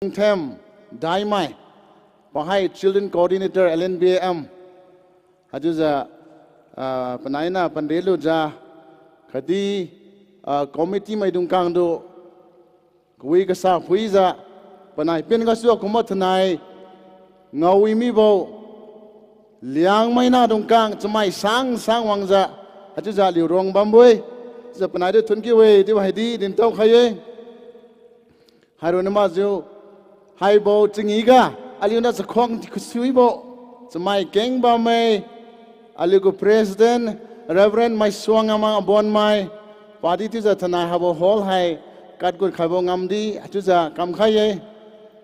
Them, Liangmai, Pahai Children Coordinator LNBA Hajuza Panaina Pandelu Ja Kadi Committee Maidungkang do Kui Kasa Puiza Panai Pengasu Kumatanai Ngawi Mibo Liangmai na Dungkang Chamai Sang Wangza Hajuza Liu Rong Bambui Zapanai Tunkiwe Dividi Dintau Kaye Harunamazu Haibo Tingiga, Aliuna the Kong Kusuibo, the my gang by me, Aligo President, Reverend my swangama bon my party to the Tana have a whole high, got good Kabongamdi, Atuza, Kamkaye,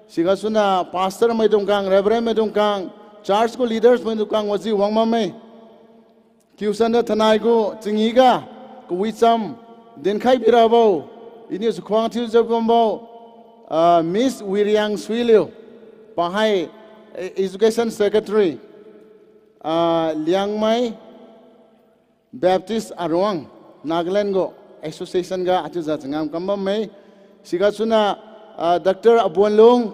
Sigasuna, Pastor Medungang, Reverend Medungang, Charge school leaders Medungang was the Wangmame, Kusanda Tanaigo, Tingiga, Kuwisam, Denkai Birabo, in his quantities of Gombo. Miss Wiriang Swilio, Pahai Education Secretary, Liangmai Baptist Arwang, Nagalengo Association ga Atuza Ngam Kambame, Sigasuna Dr. Abuanlong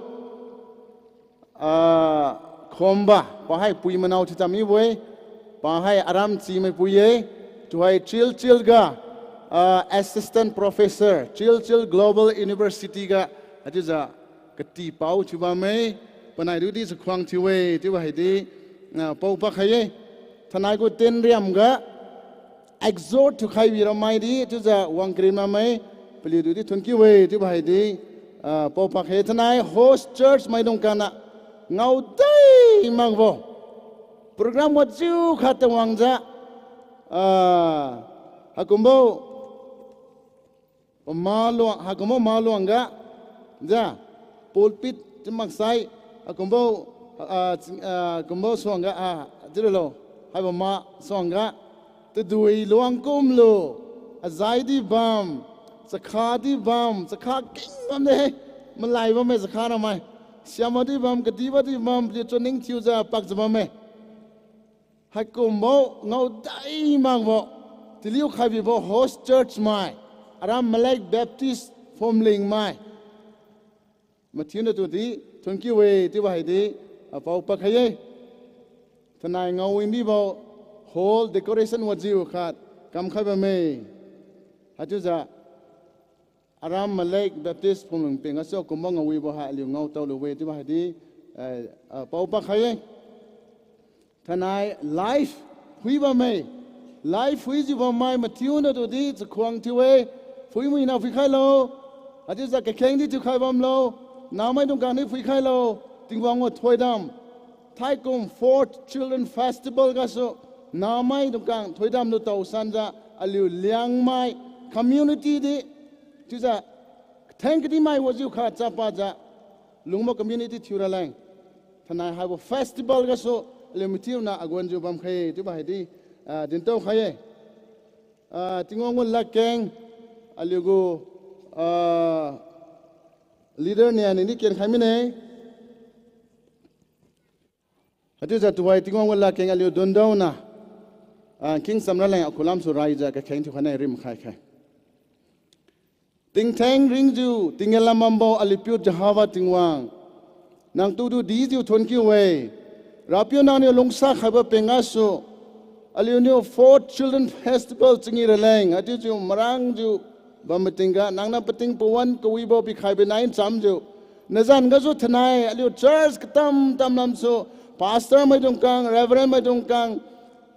Komba, Pahai Puimanau Titamiwe, Pahai Aram Chime Puye, Tuhai Chil ga Assistant Professor, Chil Global University ga. Ajuza kati pau chuba me panai du di sakwang chiwe ti wa hidi pau pa khaye thanai ko ten riam ga exhort to khai wi ramai di ajuza wang krima me pli du di thunki we ti wa hidi pau pa khaye thanai host church mai dong kana ngau dai mangbo program wa chu khat wang ja hakumbo malo anga ja pulpit jemak sai akumbo songa jirelo haiba ma songa tudui luang kum lo azai di bam sakha king bam de malai bam me sakha na mai syamadi bam kadiba di bam choning chiuja pak jama me hakumbo ngau dai mangbo tiliu khabi bo host church mai aram malai baptist formling mai Matuna to the Tunki way, Divide, a Paupakaye. Tanai Ngawimibo, whole decoration was you cut, come cover me. Hajuza Aram Malek Baptist from Pengaso, Kumonga Wibo had you know told away Divide, Paupakaye. Tanai life, Weaver May, life with you for my Matuna to the Quanti way, Fumi na Fikalo, Hajuza Kandy to Kabam low. Now my don't go if we kilo, Tingwang what Toydam, Taikum 4th Children Festival gaso. Now my don't go Toydam no to Sanda, Alu Liangmai community de Tiza Tank di my was you cut Zapaza, Lumo community Turalang. Can I have a festival gaso, Limitina Agwanju Bamke, Tibahidi, Dinto Haye, Tingwang Lakang, Alugo. Leader ni ani kian kami ni, hati satu hari tinggal wala keng aliu dondau na, king samra lang akulam surai jaga keng tu kana rim khai. Ting tang ring ju tinggal lamambo alipiu Jahava tingwang, nang tudu di ju thonki way, rapiu nang ni longsa khaba pengasu, aliu ni 4th Children Festival tingi relang, hati ju marang ju. Bamatinga nang na pating puwan kawibo pi khai be nain samjo nazan gazo thanai aliu church tam namso pastor mai dongkang reverend mai dongkang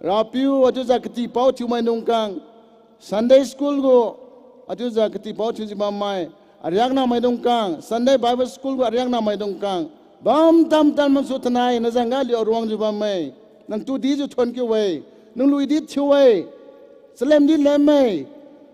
rapiu aju zakati pau chu mai dongkang Sunday school go aju zakati pau chu ji mai aryang mai dongkang Sunday Bible school go aryang mai dongkang bam tam namso thanai nazan ga liu ruang ju mai nang tu di ju thon ki we nang lui di chu we salem di lem mai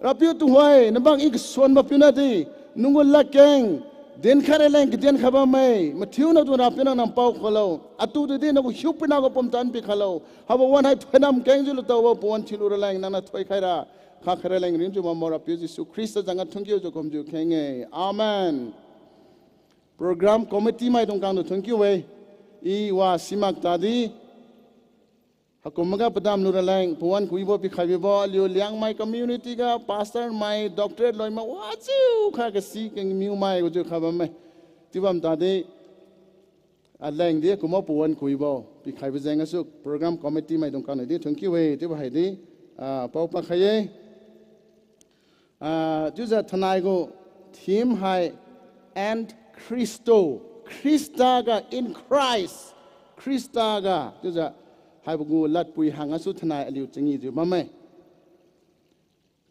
Rapiu tu hoy, nabang ik suan bapiu nati, nunggu lakeng, den kare leng den khaba mai, matiu na tu rapiu na nampau kalau, atu tu den aku hiup na aku pemtan pi kalau, haba wan hai tuanam keng julu tawa puan cilur leng nana tuai kaira, kha kare leng rinju mamor rapiu Yesus Kristus jangan tungkiu jo komju kenge, amen. Program committee mai dongkang tu tungkiu we, I wa simak tadi. Hakumaga padam nuralang puan kuibo pi khabibo liu Liangmai community ga pastor mai doctorate loi ma wachu kha ka si keng miu mai uju khaba mai ที่ว่าตอนนี้แรงเดียกุมปวนคุยบ่ปีใครไปแจ้งกันสุกโปรแกรมคอมมิตี้ไม่ตรงกันหน่อยดิถึงกี่เวที่ว่าให้ดิพอปะใครจุดจะทนายกูทีมให้ and Christo Christaga in Christ Christaga จุดจะให้พวกกูลัดปุยหางสุดทนายอลิวจังยี่จุดมาไหม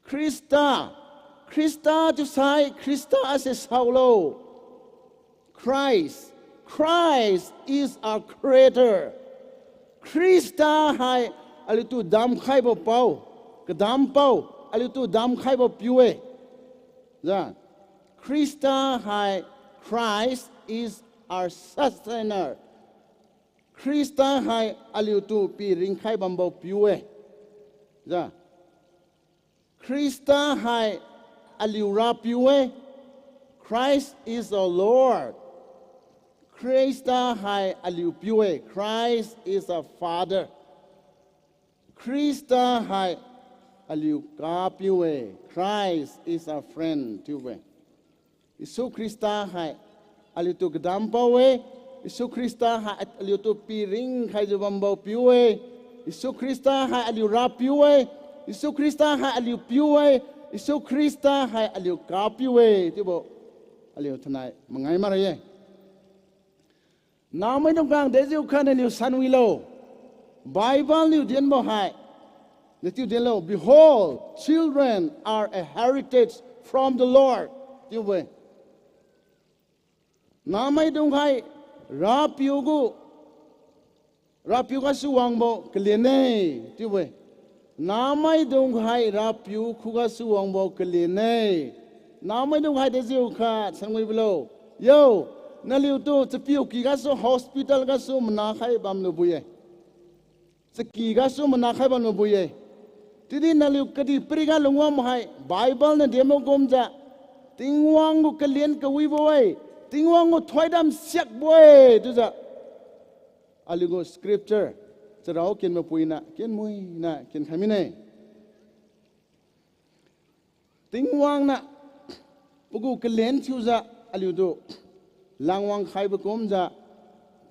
Christa จุดใส่ Christa as a solo Christ is our creator Christa ให้อลิวตุดำไข่บ่เป่ากระดำเป่าอลิวตุดำไข่บ่ปิวจ้ะ Christa ให้ Christ is our sustainer Christa ให้อลิวตุปีริงไข่บัมบ่ปิวจ้ะ Christa ให้อลิวราปิวChrist is our Lord Christa ให้อลิวปิว Christ is our Father Christa ให้อลิวกาปิว Christ is our friend ทิวเวอิสุคริสตาให้อลิวตุกดัมปาวอิสุคริสตาให้อลิวตุปีริงใครจะบัมบาวปิวอิสุคริสตาให้อลิวราปิวอิสุคริสตาให้อลิวปิวอิสุคริสตาให้อลิวกาปิวที่บอกอลิวทนายมังไงมาเลยน้าไม่ต้องการเดี๋ยวกันอลิวสันวิโลไบเบิลลิวเดียนบอกให้เดี๋ยวเดียนโล Behold children are a heritage from the Lord ที่บอกน้าไม่ต้องให้รับผิวก็สู้วังบ่กลียนเน่ที่บอกน้าไม่ต้องให้รับผิวคู่ก็สู้วังบ่กลียนเน่น้าไม่ต้องให้เดี๋ยวข้าสังเวยบโลโย่นั่นลิวตัวจะผิวกี่ก็สู้ hospital ก็สู้มันน่าใครบัมโนบุยจะกี่ก็สู้มันน่าใครบัมโนบุยที่นี่นั่นลิวคดีปริกาลงว่าไม่ให้ไบเบิลเนี่ยเดี๋ยวมันกลมจะติงวังก็เลียนก็วิบวยติงวังก็ถอยดำเสียกบวยดูจ้ะอาลิโกสคริปเจอร์จะเราเขียนมาปุยนะเขียนมวยนะเขียนใครไม่เนี่ยติงวังนะพวกกูก็เลียนชิวจ้ะอาลิโกลางวังใครบุกมจ้ะ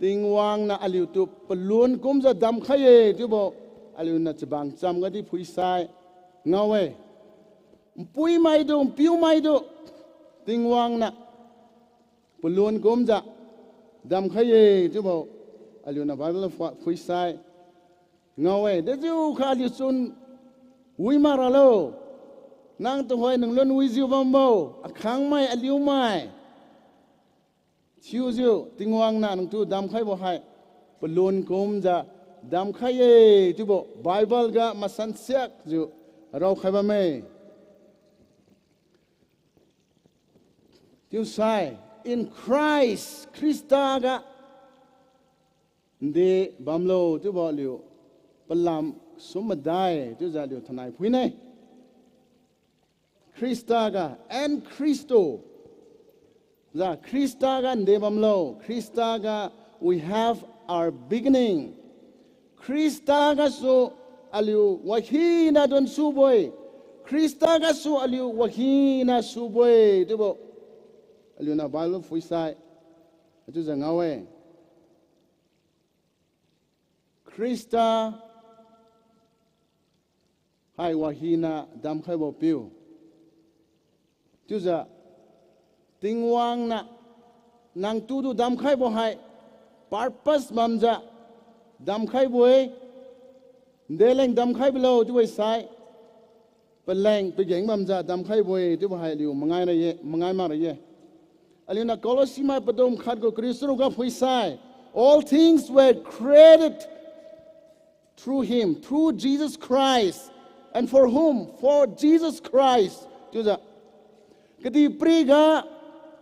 ติงวังนะอาลิโกปลุนกุมจ้ะดำใครที่บอกอาลิโกนะจะบังจำกันที่พุยสายเงาเว้ปุยไม่ดูปิวไม่ดูติงวังนะปลุนกุมจะดำขยี้ที่บอกอาลิวนะไบเบิลฟุยไซเงาเว้เดี๋ยวข้าลิซุนวิมาราโลนั่งตัวหอยหนึ่งล้นวิจิวบัมโบขังไม่อาลิวไม่ชิวจิวติงวังนะหนึ่งตัวดำขยี้บอกให้ปลุนกุมจะดำขยี้ที่บอกไบเบิลก็มาสันเสียกจิวเราใครบ้างไหมที่ใส่ in Christ Christaga de bamlo tu bo liu palam sumadai tu za liu thanai phui nei Christaga and Christo za Christaga de bamlo Christaga we have our beginning Christaga so aliu wahina don suboi Christaga so aliu wahina suboi tu bo aliu na Bible full sai tu za ngawe Krista hai wahina dam khai bo piu tu za tingwang na nang tu du dam khai bo hai purpose mamja dam khai boi deleng dam khai below tu wei sai peleng pe yeng mamja dam khai boi tu ba hai liu mangai na ye mangai ma ra ye alina kolosima padom khat go Kristo ga phui sai all things were created through him through Jesus Christ and for whom for Jesus Christ tu za kadi priga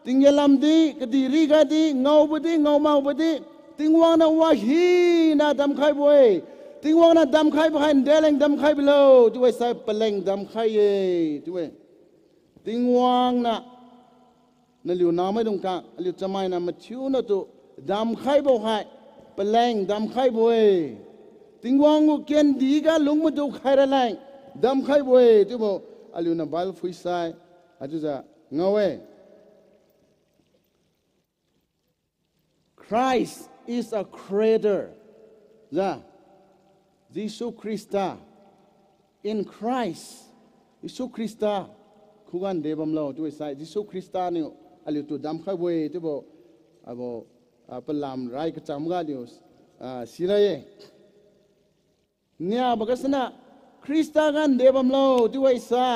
tingyalam di kadi riga di ngau budi ngau mau budi tingwang na wahi na dam khai boi tingwang na dam khai behind deleng dam khai below tu wei sai peleng dam khai ye tu wei tingwang na liu na mai dong ka liu chamai na ma thiu na tu dam khai bo hai peleng dam khai boi tingwang ko ken di ga lung mu du khai ra lai dam khai boi tu bo aliu na bal fui sai aju za ngawe Christ is a creator จ้ะยิสุคริสต์ in Christ ยิสุคริสต์คุกันเดบัมเราด้วยใส่ยิสุคริสต์เนี่ยอะไรตัวดำข้าวเวที่บอกปลามไรก็จำกันอยู่สิไรเนี่ยบอกกันนะคริสต์กันเดบัมเราด้วยใส่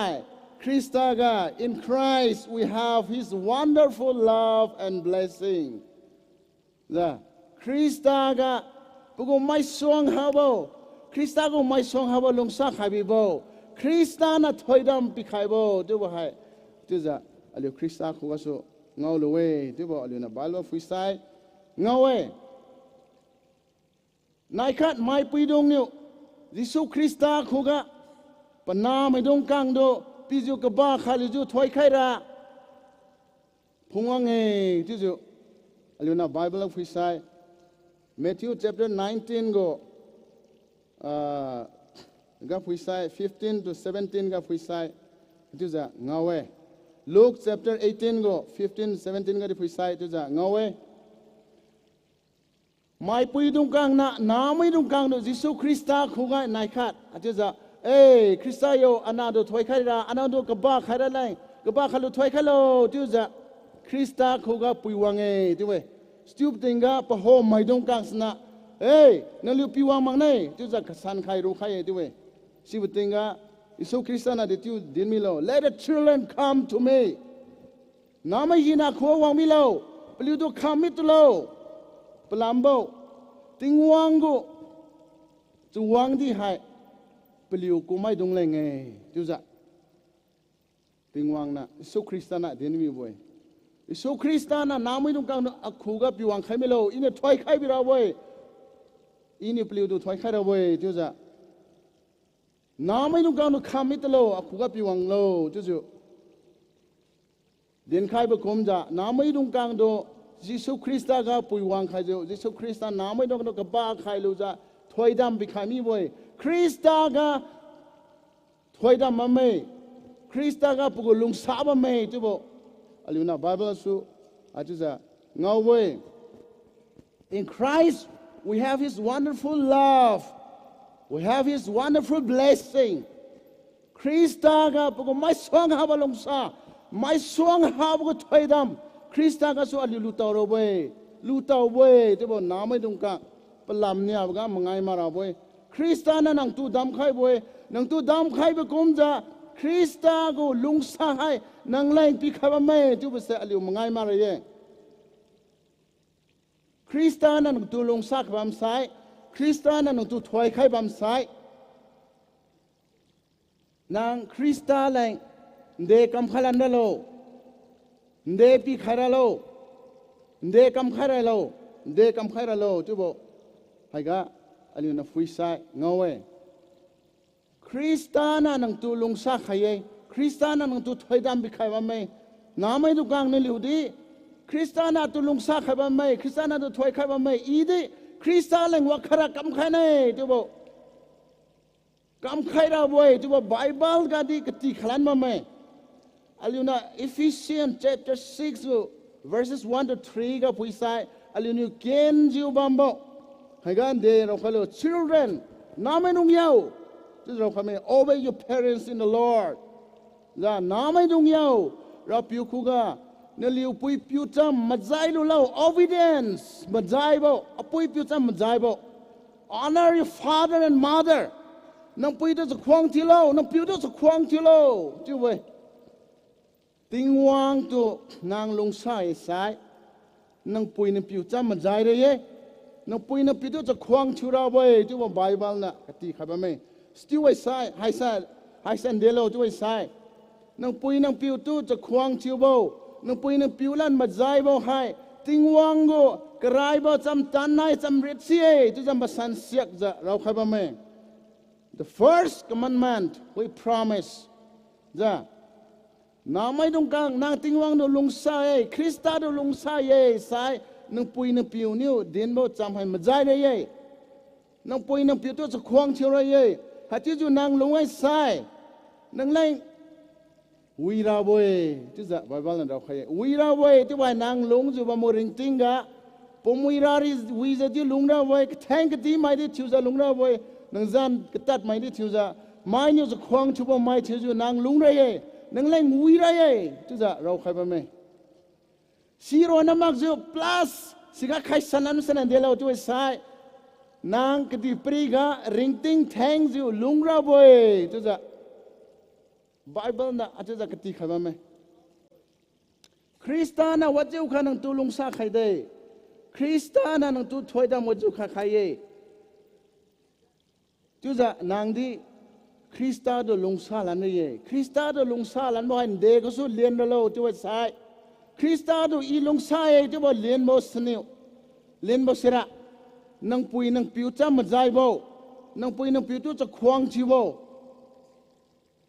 คริสต์กัน in Christ we have His wonderful love and blessing จ้ะคริสต์กันพวกไม่ส่งหาบ่คริสต์ก็ไม่ส่งหาบ่ลงสักให้บ่คริสต์น่ะถอยดำปีใครบ่ดูว่าให้ดูจ้ะอะไรคริสต์เขาก็สู้เงาเลยดูว่าอะไรนะบาลว่าฟุยไซเงานายขัดไม่ปีดงเนี่ยยิสุคริสต์เขาก็ปนาไม่ดงกังดูปีจูกบ้าขาลิจูถอยใครละพงว่าไงดูจ้ะอะไรนะบาลว่าฟุยไซMatthew chapter 19 go ga phuisai 15 to 17 ga phuisai tu ja ngawe Luke chapter 18 go 15 17 ga phuisai tu ja ngawe mai pui dung kang na mai dung kang do Jesu Christa khuga nai khat atu ja Christa yo anado thoi khai ra anado ka ba khai ra lai ka ba khalu thoi khalo tu ja Christa khuga pui wange tu we Stup tingga paho maidong kang sna nalu piwang mang nei tu za kasan khai ru khai tu we sibu tingga iso kristana de tu din mi lo let the children come to me na mai hina kho wang mi lo plu do come mit lo plambo tingwang go chu wang di hai plu ko mai dong le nge tu za tingwang na iso kristana din mi boy isu Kristana namai dung kang akhuga piwang khai melo ine thoi khai bira boy ini pliu du thoi khai ra boy tu ja namai dung kang khamit lo akhuga piwang lo tu ju den khai ba kom ja namai dung kang do Jesu Krista ga piwang khai jo Jesu Krista namai dung ka ba khai lo ja thoi dam bi khai mi boy Krista ga thoi dam ma me Krista ga pu lung sa ba me tu bo Aluna Bible su atuza ngawe in Christ we have His wonderful love we have His wonderful blessing Krista ga poko mai song ha balong sa mai song ha bo thoi dam Krista ga su ali lu taw ro we te bo na mai dong ka palam nya ga mangai mara boy Krista na nang tu dam khai boy nang tu dam khai be kom ja Krista go lung sa hai nang lain pi khaba mai tu ba se aliu mangai ma re ye Krista na nang tu lung sa bam sai Krista na nang tu thoi khai bam sai nang Krista lain de kam khalan da lo de pi khara lo de kam khara lo tu bo hai ga aliu na fui sai ngawe Kristana nang tu lung sa khaye Kristana nang tu thoi dam bi khai ba mai na mai du kang ne liu di Kristana tu lung sa khai ba mai Kristana tu thoi khai ba mai I di Krista leng wa khara kam khai nei tu bo kam khai ra boy tu bo Bible ga di kati khalan ma mai aliuna Ephesians chapter 6 verses 1 to 3 ga pui sai aliunu ken jiu bambo hai gan de ro khalo children na mai nung yauเราคำนี้ obey your parents in the Lord จ้าน้าไม่ดุงยาวเราพิวคุกะเนลิวปุยพิวจำมาใจรู้เล่า obedience มาใจบ่ปุยพิวจำมาใจบ่ honor your father and mother น้องปุยต้องจะควงที่เล่าน้องพิวต้องจะควงที่เล่าจู่เว้ยติงวางตัวนางลงสายสายน้องปุยน้องพิวจำมาใจเลยเย่น้องปุยน้องพิวต้องจะควงที่เราเว้ยจู่ว่าไบเบิลน่ะกติขับไม่still ไว้ใส่ให้ใส่เดลโลด้วยใส่นังปุยนังปิวตู้จะควงชิวบ่นังปุยนังปิวลั่นมาใจบ่ให้ติงวังก็กระไรบ่จำตันนายจำริดเสียจุจำบัสันเสียกจะเราใครบ้างไหม the first commandment we promise จ้ะน้าไม่ต้องกังนางติงวังดูลงใส่คริสต์ดูลงใส่ใส่นังปุยนังปิวนิ้วเดินบ่จำให้มาใจเลยนังปุยนังปิวตู้จะควงชิวเลยหาที่จู่นางลงไอ้ใส่นางไล่วีราบวยที่จะไบเบิลเราใครวีราบวยที่ว่านางลงจู่บะโมริงติงกะ pomurari wizadi lungna boy thank di mai di chuza lungna boy nang zan ketat mai di chuza mai nyu za khwang chuba mai chuzu nang lungna ye nang lai ngui ra ye chuza rau khai ba me siro na mak zo plus siga khai sanan sanan de lo tu sai nang kedi priga ringting thank you lungra boy chuza Bible na chuza keti khai ba me Kristana wajeu khanang tu lungsa khai de Kristana nang tu thoi da moju kha khai chuza nang di Krista do lungsa lan ye Krista do lungsa lan mo han de ko su lien lo tu sai Krista do I lungsa ye tu bo lien mo sniu lien mo sira nang pui nang piu cha ma jai bo nang pui nang piu tu cha khwang chi bo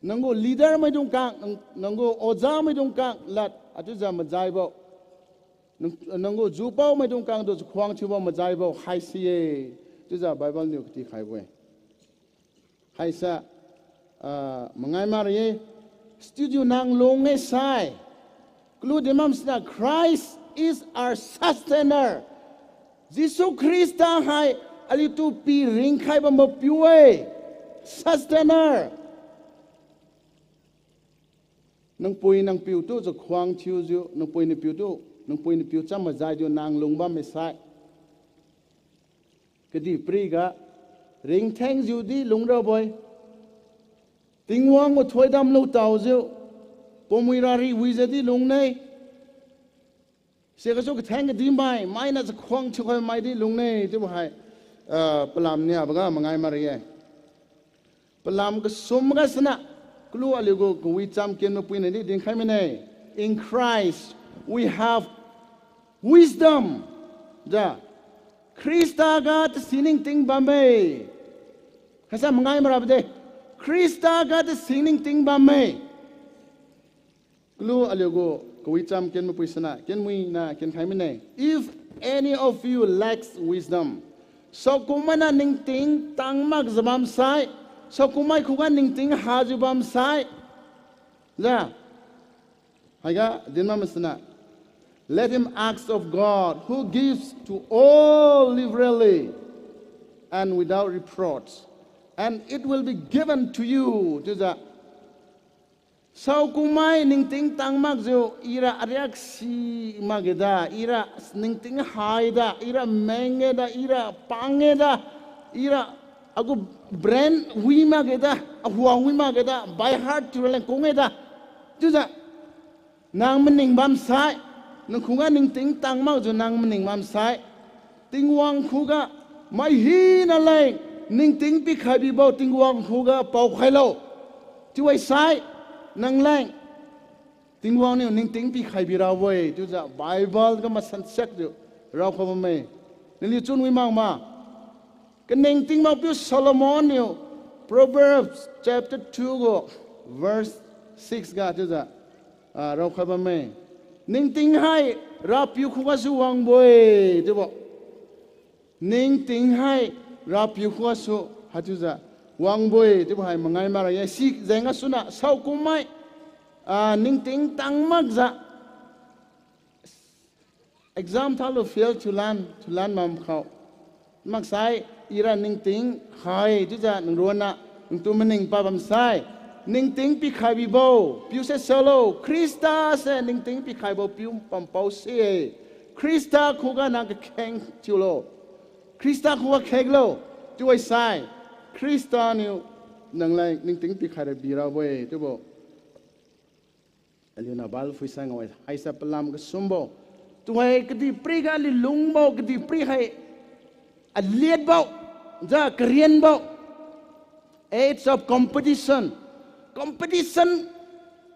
nang go leader mai dung kang nang go oja mai dung kang lat atu za ma jai bo nang go ju pau mai dung kang do khwang chi bo ma jai bo hai si ye tu za Bible ni ti khai bo hai sa mangai mar ye studio nang long nge sai klu de mam sna Christ is our sustainer Jesus Christa hai ali tu pi ring khai ba mo piwe sustainer nang pui nang piu tu zo khwang chiu ju nang pui ni piu tu nang pui ni piu cha ma jai ju nang long ba me sai kedi pri ga ring thang ju di lung ro boy ting wang mo thoi dam lo tau ju pomuirari wi je di lung nei se ga so ka thang ga di mai na za khwang chu khoi mai di lung nei tu hai palam nia ba ga mangai mar ye palam ga sum ga sana klu ali go wi cham ken no pui nei ding khai me nei in Christ we have wisdom da Krista ga the sinning thing ba me khasa mangai mar ba de Krista ga the sinning thing ba me klu ali go wi cham ken mo pui sana ken mui na ken khai me nei if any of you lacks wisdom so kumana ning ting tang mak zabam sai so kumai khuga ning ting ha ju bam sai la haiga dinma masna let him ask of God who gives to all liberally and without reproach and it will be given to you to the so kumai ning ting tang mak ju ira aryak si mageda ira ning ting haida ira mengeda ira pangeda ira agu brand wi mageda huang wi mageda by heart to len kongeda juja nang mening bam sai nang khunga ning ting tang mau ju nang mening bam sai ting wang khuga mai hi na lai ning ting pi khai bi bo ting wang khuga pau khai lo chuai sai nang lai ting wang ni ning ting pi khai bi ra wei juja Bible ga ma san sek ju ra kho me ni chun wi mang ma Kening ting mau piu Solomon yo Proverbs chapter 2 go verse 6 ga juja rau khaba me ning ting hai ra piu khuwa su wang boy de bo ning ting hai ra piu khuwa su ha juja wang boy de bo hai mangai mara ye si zenga suna sau kumai ning ting tang mak za exam thalo fail to learn mam khau mak sai ira ning ting khai juja nang rona nang tu maning pa bam sai ning ting pi khai bi bo piu se solo Krista se ning ting pi khai bo piu pam pau se Krista khuga nang ka kheng chulo Krista khuga kheng lo tu ai sai Krista ni nang lai ning ting pi khai bi ra we tu bo aliona bal fui sang ngoi ai sa palam ka sumbo tu hai kdi pri ga li lung bo kdi pri hai a liet bo ja korean bo age of competition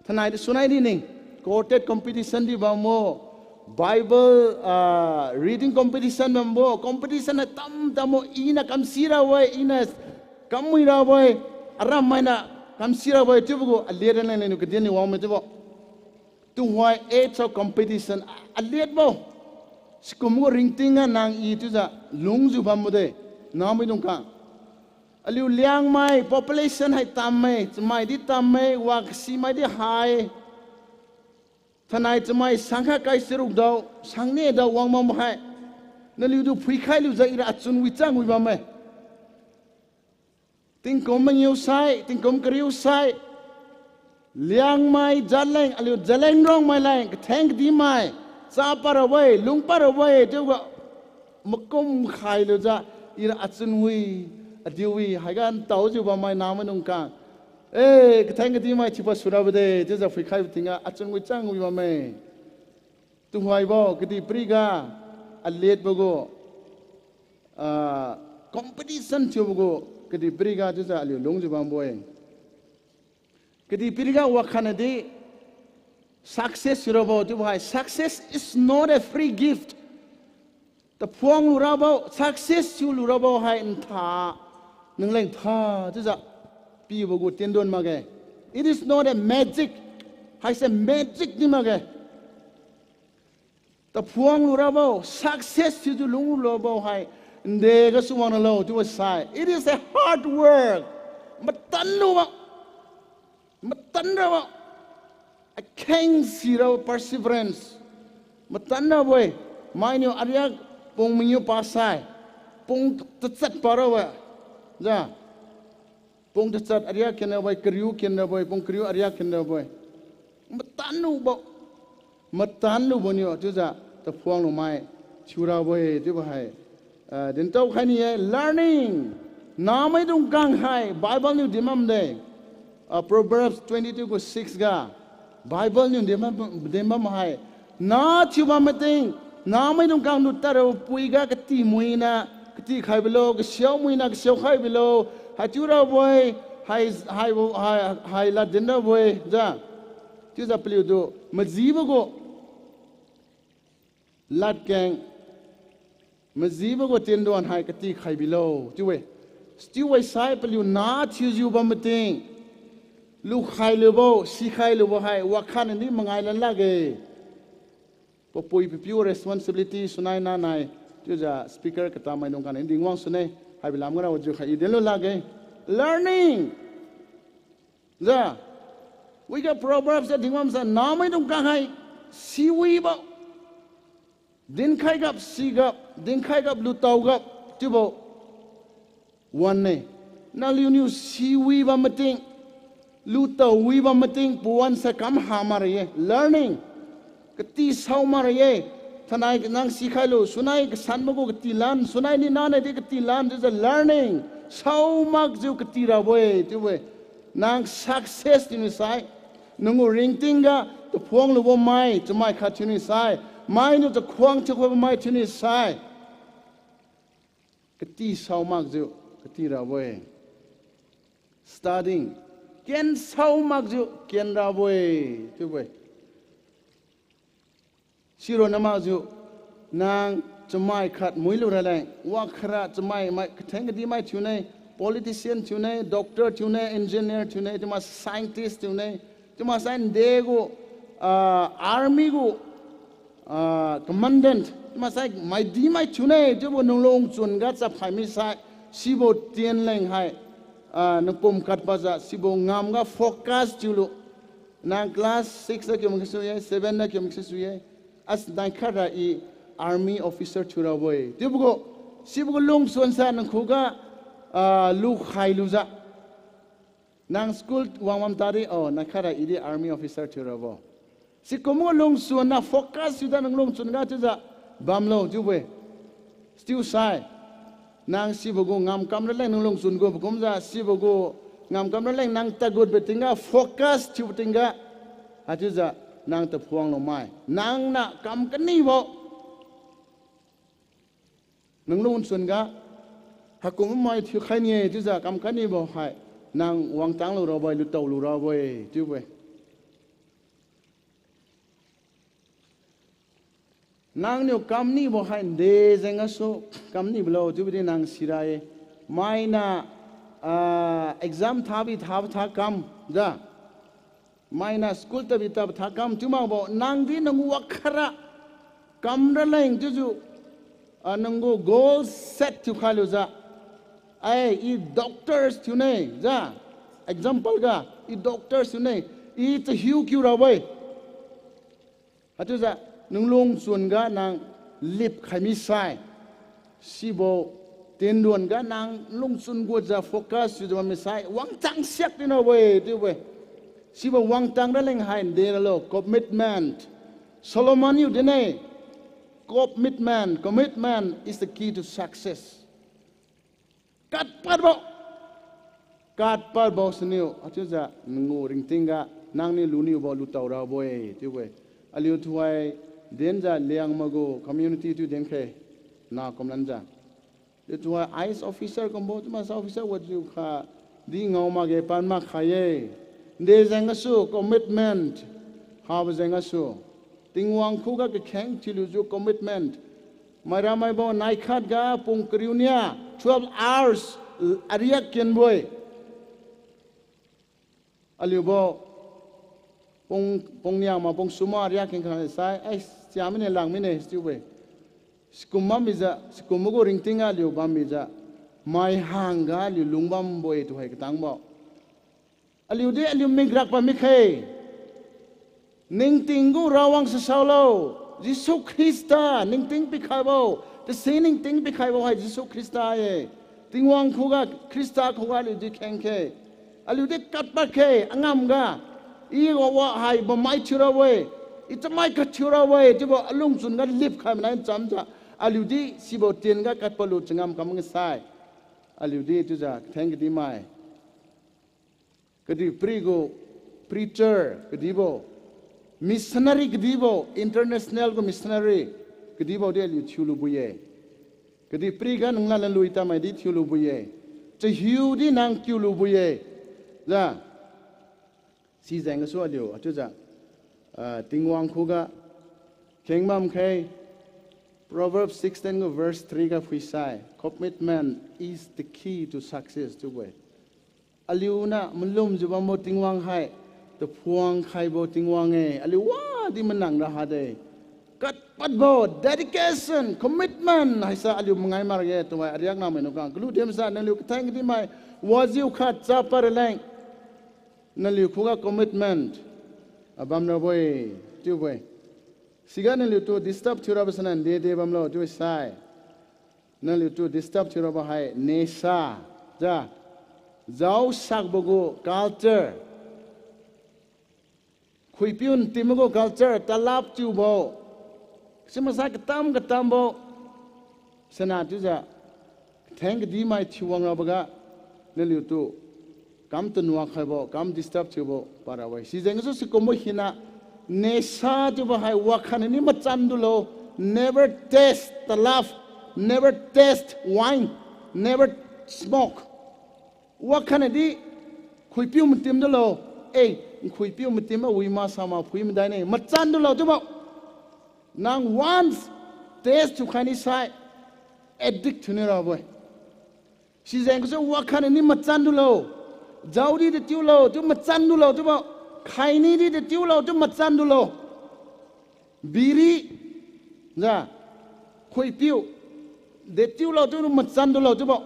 thanai de sunai ni ning quoted competition di ba mo Bible reading competition ba mo competition tam mo ina kam sira wa ina kamui ra wa aram maina kam sira wa tu bu a liet na ni ke ni wa me tu bo tu why age of competition a liet bo skum go ringtinga nang I tu ja lungju ba mo de na mi dong ka aliu Liangmai population hai tamme chmai di tamme wak si mai di hai thanai chmai sangha kai siruk dau sangne da wang mam hai นั่นลิวดูพุยไข่ลิวจะอีระจุนวิจังวิบามไหมติงกมมันยิวไซติงกมกริวไซเลี้ยงไม่จัดแรงลิวจัดแรงร้องไม่แรงแทงดีไม่ซาปาระเวลุงปาระเวเจ้าก็มกมไข่ลิวจะอีระจุนวิอดีวิให้กันเต่าจิบามไม่น้ำมันนุ่งกางแทงดีไม่ชิบะสุราบเดเจ้าจะพุยไข่ติงอาจุนวิจังวิบามไหมตุ้งไว้บ่กติปริกาอัลเลดบโกcompetition ชิวบโกกติปริกาจุดจะลิวลงจุบังบ่เองกติปริกาว่าขนาดนี้ success ชิวบ่จุบให้ success is not a free gift แต่พวงลูราบ่ success ชิวลูราบ่ให้อินท่าหนึ่งแรงท่าจุดจะปีบโกเตียนโดนมาแก it is not a magic ให้เส magic นี่มาแกแต่พวงลูราบ่ success ที่จะลุงลูราบ่ให้เด็กก็สวรรค์เราที่ว่าใช่ it is a hard work มันตันรู้บ่มันตันรู้บ่ a king zero perseverance มันตันรู้บ่ไม่เนี่ยอะไรปงมีอยู่ภาษาปงตัดจัดปาระบ่จ้าปงตัดจัดอะไรเขียนเอาไว้คริวเขียนเอาไว้ปงคริวอะไรเขียนเอาไว้มันตันรู้บ่มันตันรู้บ่เนี่ยจุดจะแต่พวงลงไม้ชูราบ่ที่ว่าให้เดินเต้าใครนี่ learning น้าไม่ต้องกังให้ Bible นี่ดิมัมเด้ Proverbs 22 ก็6ก็ Bible นี่ดิมัมให้น้าชิวมาติงน้าไม่ต้องกังนุตตะเราปุยก็กติมวยนะกติใครไปโลก็เสียวมวยนะก็เสียวใครไปโลให้ชูราบ่ให้ละดินราบ่จ้าที่จะเปลี่ยนดูมาจีบก็ลัดแกงมาจีบก็เตียนดวนให้กติใครบิโลจิเวสติวไว้ใส่เปลี่ยนนาทิวจิวบำติงลูกใครหรือบ่สีใครหรือบ่ให้ว่าขันนี้มังไงลันละเกพอปุยพิว responsibility สุนัยนาในที่จะ speaker ก็ตามไม่ตรงกันดิ่งว่างสุนัยให้เวลาเมื่อเราจะใครเดินลุละเก learning จ้าวิกา Proverbs จะดิ่งว่างสันน้าไม่ต้องการให้สีวีบ่ดินใครกับสีกับดินใครกับลูกเต่ากับที่บอกวันนี้นั่นลิวนิวสีวีบามาติงลูกเต่าวีบามาติงปวนสักคำหามาเรีย learning กติสาวมาเรียท่านายนั่งสีใครลูสุนัยก็สันบกกติลันสุนัยนี่นั่นไอ้ที่กติลันจะ learning สาวมากจะกติระเวที่เวนั่ง success ที่นี่ใส่นั่งริงติงก็ตัวพวงลูกว่าไม่จะไม่ขาดที่นี่ใส่ไม่เนี่ยจะควงจะควงไม่ที่นี่ใช่กติสาวมากจู่กติระเว studying เกียนสาวมากจู่เกียนระเวที่เวสิโรนามากจู่นางจะไม่ขัดมวยลูกอะไรว่าขระจะไม่แทงกติไม่ที่ไหน politician ที่ไหน doctor ที่ไหน engineer ที่ไหนจะมา scientist ที่ไหนจะมา science เด็กกู army กูcommandant มาใส่ไม่ดีไม่ชุนเองจะบนลงจุนกัดจับไข่ไม่ใส่สิบเตียนแรงให้นักปุ่มกัดภาษาสิบงามก็โฟกัสจุลุนางคลาส6นักยมกิสุย7นักยมกิสุยอัสนายข้าราช army officer ชุราเวยที่บุกสิบลงส่วนสารนักขุกลูกไข่ลูกนางสกูลวางวันตาดีนักข้าราช army officer ชุราเวยสิกมลงส่วนน่ะโฟกัสอยู่ด้านลงส่วนก็จะบำโลจูเวสติวไซนางสิบกูงามกำลังเล่นลงส่วนกูผมจะสิบกูงามกำลังเล่นนางตะกุดเบติงก็โฟกัสจูติงก็อาจจะนางตะพวงลงไม้นางน่ะกำกันนี่บ่นางลงส่วนก็หากกูไม่ที่ใครเนี่ยจะกำกันนี่บ่ให้นางวางตังลูเราบ่ลุตเตาลูเราบ่จูเวนางเนี่ยคำนี้บอกให้เดซงก็สู้คำนี้บล้อจุดนี้นางสิรายไม่น่ะexam ท้าบิท้าคำจ้ะไม่น่ะสกูลท้าบิท้าคำจุมาบอกนางที่นางวักขระคำนั่นเองจู่ๆนางก็ goal set จุขลุ่จ้ะไอ้doctors จุเนี่ยจ้ะ example ก็doctors จุเนี่ยจะหิวคิวเราไว้อาจจะนางลงส่วนก็นางลิบใครไม่ใช่ สิโบเตียนด่วนกันนางลุงซุนกูจะโฟกัสอยู่จะไม่ใช่วังจังเสียกนี่นะเว้ยที่เว้ยสิโบวังจังได้เล่งหายเดนแล้ว commitment โซโลมอนอยู่ที่ไหน commitment is the key to success กัดปัดบอกสนิวอาจจะงูริงติงกะนางนี่ลุนิวบอลุตาวราบอยที่เว้ยอลิวทวายเดินจะเลี้ยงมากู community ที่เดินเคน่ากำลังจะเดี๋ยวทวาย ICE officer ก็บอกมา officer ว่าอยู่ค่ะดีเงามาเก็บปันมาขายเดจังก็สู้ commitment หาบจังก็สู้ติงวังคู่ก็แข่งที่รู้จู commitment ไม่ราไม่บอกนายขัดกะปุ่งกริวเนี่ย12 hours อาริยะเกินบ่อยอลิวบอกปงเนี่ยมาปงสุมาอาริยะเกินขนาดใช่ไอ้เสียไม่เนี่ยหลังไม่เนี่ยสิเว้ยสกุมมามิจะสกุมมุกริงติงอาลิวบามิจะไม่ห่างกะลิวลุงบัมบ่อยตัวให้กตังบอกอลิวเดอลิวมิกรักปะมิเคนิ่งติงกูระวังเสียโลยิสุคริสต์นิ่งติงปิขายบ่แต่เสียนิ่งติงปิขายบ่ให้ยิสุคริสต์เย่ติงวังคู่กะคริสต์คู่กะลิวดิแข่งเคอลิวเดกัดปะเคอังามกะอีกว่าให้บ่ไม่ชิระเว้ยอีจะไม่กัดชิระเว้ยที่บอกลุงสุนกันลิบขายมันนั่นจำจะอลิวดีสิบเตียนกะกัดปลุจงามกำมังสายอลิวดีจุจะแทงกดีไม่กดีพรีโกพรีเจอร์กดีบ่missionary กดีบ่ international ก็ missionary กดีบ่เดียวทิวลูบุยกดีพรีกันนั่งลั่นลุยตามไอ้ดีทิวลูบุยจะหิวดีนางทิวลูบุยจ้ะสีแดงก็สวยเดียวจุจะติงวังคู่กะเข่งมั่มเคย Proverbs 16 ก็ verse 3 ก็คุยใส่ commitment is the key to success ทุกเว้ยอลิวนะมันลุ่มจะว่าโมติงวังให้แต่พวงใครโบติงวังเออลิวว่าที่มันนั่งระหาเดกัดปัดโบ dedication commitment ให้ซะอลิวมึงไงมาเยตัวไอ้เรียกน้ำไม่นุกังกลุ่มเดียมซะนั่นลิวแทงที่ไม่ว่าจิวขัดจับปะเรแรงนั่นลิวคู่กับ commitment บัมนาบอยที่เว้ยสิการนั่นลิวตัว disturb ที่เราเป็นนั่นเดบัมเราด้วยสายนั่นลิวตัว disturb ที่เราเป็นให้เนซ่าจ้าเจ้าสักบุก culture คุยพิวน์ติมกุ culture ตลาดจิวบ่สมัยสักตามบ่สนาจุจะแทงดีไม่ชิวงเราบกะนั่นลิวตัวกำตันวักให้บ่กำ disturb ชิวบ่ปาราไว้สิเจงสุสิกมหินะเนซ่าจิวบ่ให้วักขันนี่มาจันดูโล never taste the love never taste wine never smoke วักขันนี่คุยพิวมันติมดูโลเอ้ยคุยพิวมันติมว่าวิมาสามาคุยมันได้เนี่ยมาจันดูโลจิวบ่นาง once taste ทุกขันนี่ใส่ addict นี่เราบ่สิเจงสุวักขันนี่มาจันดูโลเจ้าดีเด็ดจิ้วเราจุ่มมาจันดูเราจุ่มว่าใครนี่ดีเด็ดจิ้วเราจุ่มมาจันดูเราบีรีจ้ะคุยปิ้วเด็ดจิ้วเราจุ่มมาจันดูเราจุ่มว่า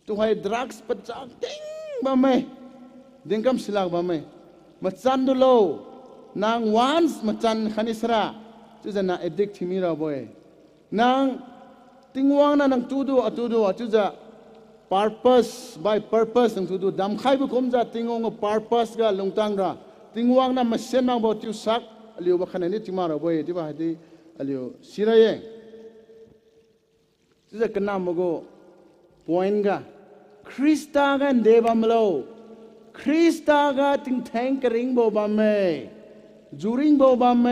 ตัวให้ดรักส์ปัจจัยติ้งบ้าไหมเด้งคำสิลักบ้าไหมมาจันดูเรานางวันส์มาจันขันิสระจุดจะน่าเอดิกที่มีเราบ่อยนางติงวังนางตูดูจุดจะpurpose by purpose นั่นคือดูดำใครบุคคลจะติงง purpose ก็ลงตังระติงวังนั้นมาเส้นมาบอกทิวสักอลิวบักขณะนี้ที่มาเราบ่อยที่ว่าที่อลิวสิระยังที่จะกันนำมาโก้ point ก็คริสต์กันเดบัมโลคริสต์ก็ติงแทงกริงโบบามเมจูริงโบบามเม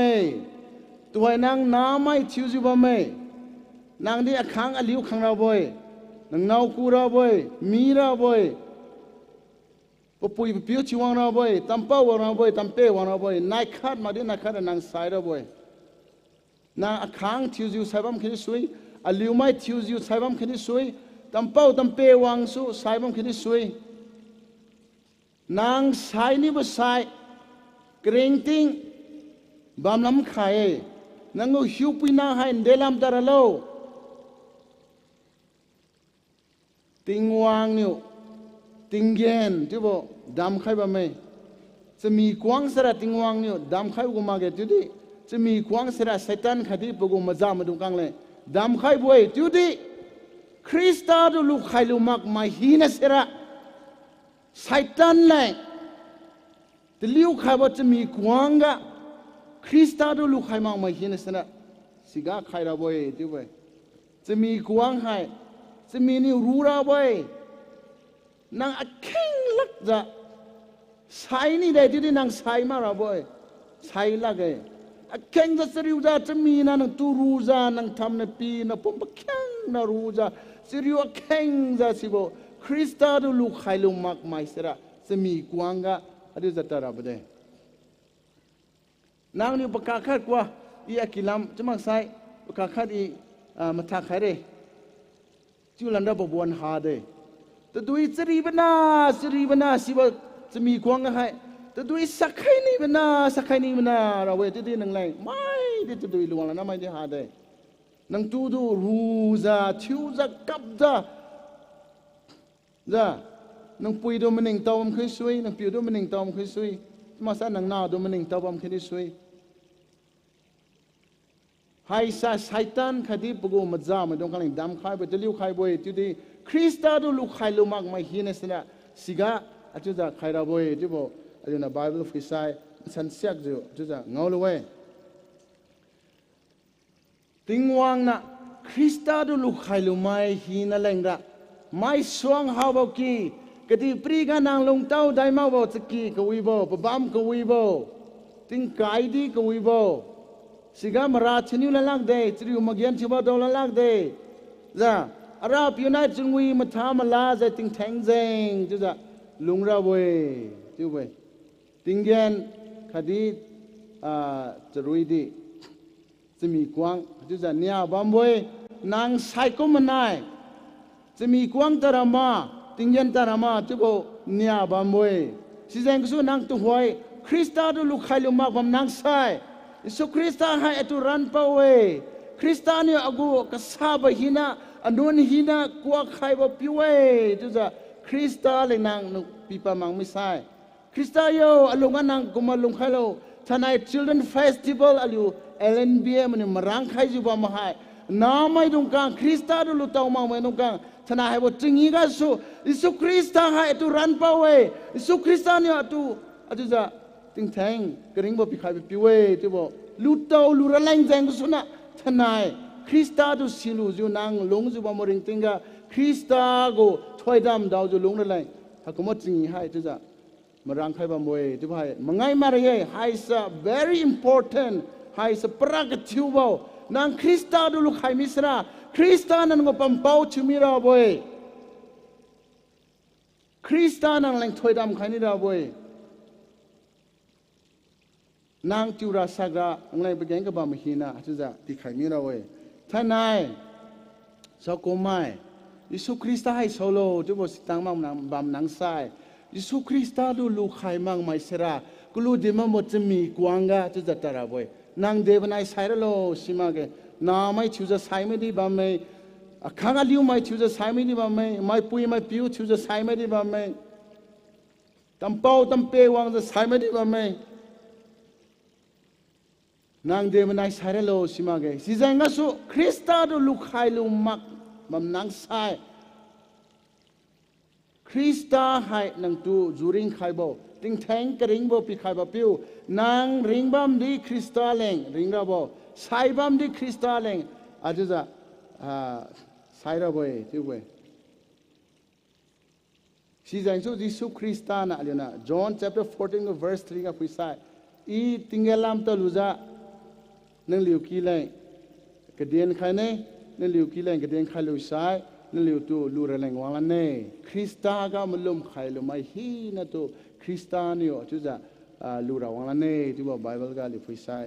ตัวให้นางน้ำไม่ทิวจูบามเมนางที่ขังอลิวขังเราบ่อยนังนาวกูราบ่อยมีราบ่อยปะปุยพิวชิวังราบ่อยตัมป้าวราบ่อยตัมเป้วราบ่อยนายขัดมาดินายขัดนางสายราบ่อยนางขังทิวจิวสายบัมขึ้นสวยอลิวไม่ทิวจิวสายบัมขึ้นสวยตัมป้าวตัมเป้วังสุสายบัมขึ้นสวยนางสายนี่บ่สายเกรงติ้งบามลำขายนางก็หิวปีนาให้เดลัมตาระโลติงวางนิวติงเย็นที่บอกดำใครบ้างไหมจะมีกวางสระติงวางนิวดำใครกูมาเกิดจุดที่จะมีกวางสระไซตันขัดที่ปกุมาจามาดูกังเลย ดำใครบวยจุดที่คริสต์ดูลูกใครลูมักไม่ฮีนเสระไซตันเลยแต่ลิ้วใครว่าจะมีกวางกะคริสต์ดูลูกใครมักไม่ฮีนเสระสิกาใครระบวยจุดบวยจะมีกวางให้จะมีนิวรู้ระบวยนางอักเข่งลักจะใส่นี่ได้ที่นางใส่มาระบวยใส่ลักเออักเข่งจะสริวจะมีนางตูรู้จะนางทำในปีนะผมบักเข่งนะรู้จะสริวอักเข่งจะสิบคริสต์ดูลูกใครลูกมักไม่เสระจะมีกวางกะอะไรจะตระบวยนางนี่ประกาศขัดกว่าอีอากิลามจะมักใส่ประกาศขัดอีมาทักใครเลยจู่ลันดาบวนหาเดแต่ดูอีสรีบนาสิว่าจะมีกวางกะให้แต่ดูอีสักใครนี่บนาเราเวทีที่หนึ่งเลยไม่ได้จะดูอีลวงแล้วนะไม่ได้หาเดนังตูดูรู้จะชิวจะกับจะนังปุยดูมันหนึ่งตัวมันเคยสวยนังปิวดูมันหนึ่งตัวมันเคยสวยมาซะนังนาดูมันหนึ่งตัวมันเคยสวยไฮซาไซตันคดีปกูมัดจามันต้องการดำใครไปจะลิ้วใครบ่อยจุดที่คริสต์ดูลูกใครลูกมักไม่ฮีนเสนะสิกาอาจจะใครระบ่อยจุดบ่อาจจะในไบเบิลฟิสัยฉันเสียกจุดจะเงาเลยเว้ยติงวังนะคริสต์ดูลูกใครลูกไม่ฮีนอะไรละไม่สว่างหาบกี้กติปรีกันนางลงเต้าได้มาบ่สกีกวีบ่ปะบ้ามกวีบ่ติงไก่ดีกวีบ่สิกามราชนิวละลักเดย์จริวมาเกียนชิบะดอลละลักเดย์จ้ะอาราบยูไนต์จงวีมาทำมาลาใจติงแทงเซงจุจ้ะลุงระเวจุเวติงเกียนคดีจะรุยดีจะมีกวางจุจ้ะเนี่ยบามเวนางไซโคมันไนจะมีกวางตระมาติงเกียนตระมาจุโบเนี่ยบามเวสิเซงกุศนางตุหวยคริสต์ดูลูกใครลูกมากบำนางไซสุคริสต์ให้ตุรันเปเวคริสต์นี่อากูกษาบหินะอนุนหินะกว่าใครบ่พิเวจุจ้ะคริสต์เลยนางนุปีปามังไม่ใช่คริสต์โยอลุงนางกุมาลุงใครโลท่านไอ Children Festival อลู LNBA มันมารังใครจูบมาให้น้าไม่ตรงกลางคริสต์ดูลุตาวมาไม่ตรงกลางท่านไอให้บ่จริงอีกสุสุคริสต์ให้ตุรันเปเวสุคริสต์นี่ตุจุจ้ะติงแทงกระดิ่งบ่ปีใครไปปีเวที่บ่ลูเต้าลูระแรงแจงกุศลทนายคริสต์ดูสิลูจูนางลงจูบามริงติงกะคริสต์ก็ถอยดำดาวจูลงระแรงถ้าก็มาจริงให้ที่จะมารังใครบ่มวยที่บ่ให้มังไงมาเรย์ให้สะ very important ให้สะปรากฏทิวบ่นางคริสต์ดูลูกใครมิสระคริสต์นั้นก็ปั๊มเป้าชิมิราบ่คริสต์นั้นแรงถอยดำใครนี่ราบ่นางจูราสักระอะไรไปแกงกับบามฮีนาจุจ้ะที่ใครมีเราเว้ยท่านนายสกุลไม่ยิสุคริสต์ให้โซโลจุบสิตังมังบามนังไซยิสุคริสต์ดูลูกใครมังไม่เสระกุลูดิมาหมดจะมีกวางกะจุจ้ะตระเว้ยนางเดวนัยไซระโลสิมาเกนาไม่ชูจะไซไม่ดีบามไม่ข้างลิวไม่ชูจะไซไม่ดีบามไม่ปุยไม่ปิวชูจะไซไม่ดีบามตั้มเป้าตั้มเปวางจะไซไม่ดีบามนางเดมันไอสายโลสิมาเกสิจังก็สุคริสต์ดูลูกใครลูกมักมันนางสายคริสต์ให้นางตูจูริงใครบ่ติงแทงกระริงบ่ปีใครบ่ปิวนางริงบัมดีคริสต์เลงริงระบ่สายบัมดีคริสต์เลงอาจจะสายระบ่ที่เว้สิจังสุยิสุคริสต์นะเรียนนะ John chapter 14 verse 3 ก็คุยสายอีติงเกลามตะลุจ้านั่งเลี้ยวกี่แรงกระเดียนใครเนี่ยนั่งเลี้ยวกี่แรงกระเดียนใครเลี้ยวซ้ายนั่งเลี้ยวตัวลูระแรงวางlanเนี่ยคริสต์ก็มันล้มใครล้มไม่ฮีนะตัวคริสต์นี่จุจ้าลูระวางlanเนี่ยที่ว่าไบเบิลก็เลี้ยวฟิซ้าย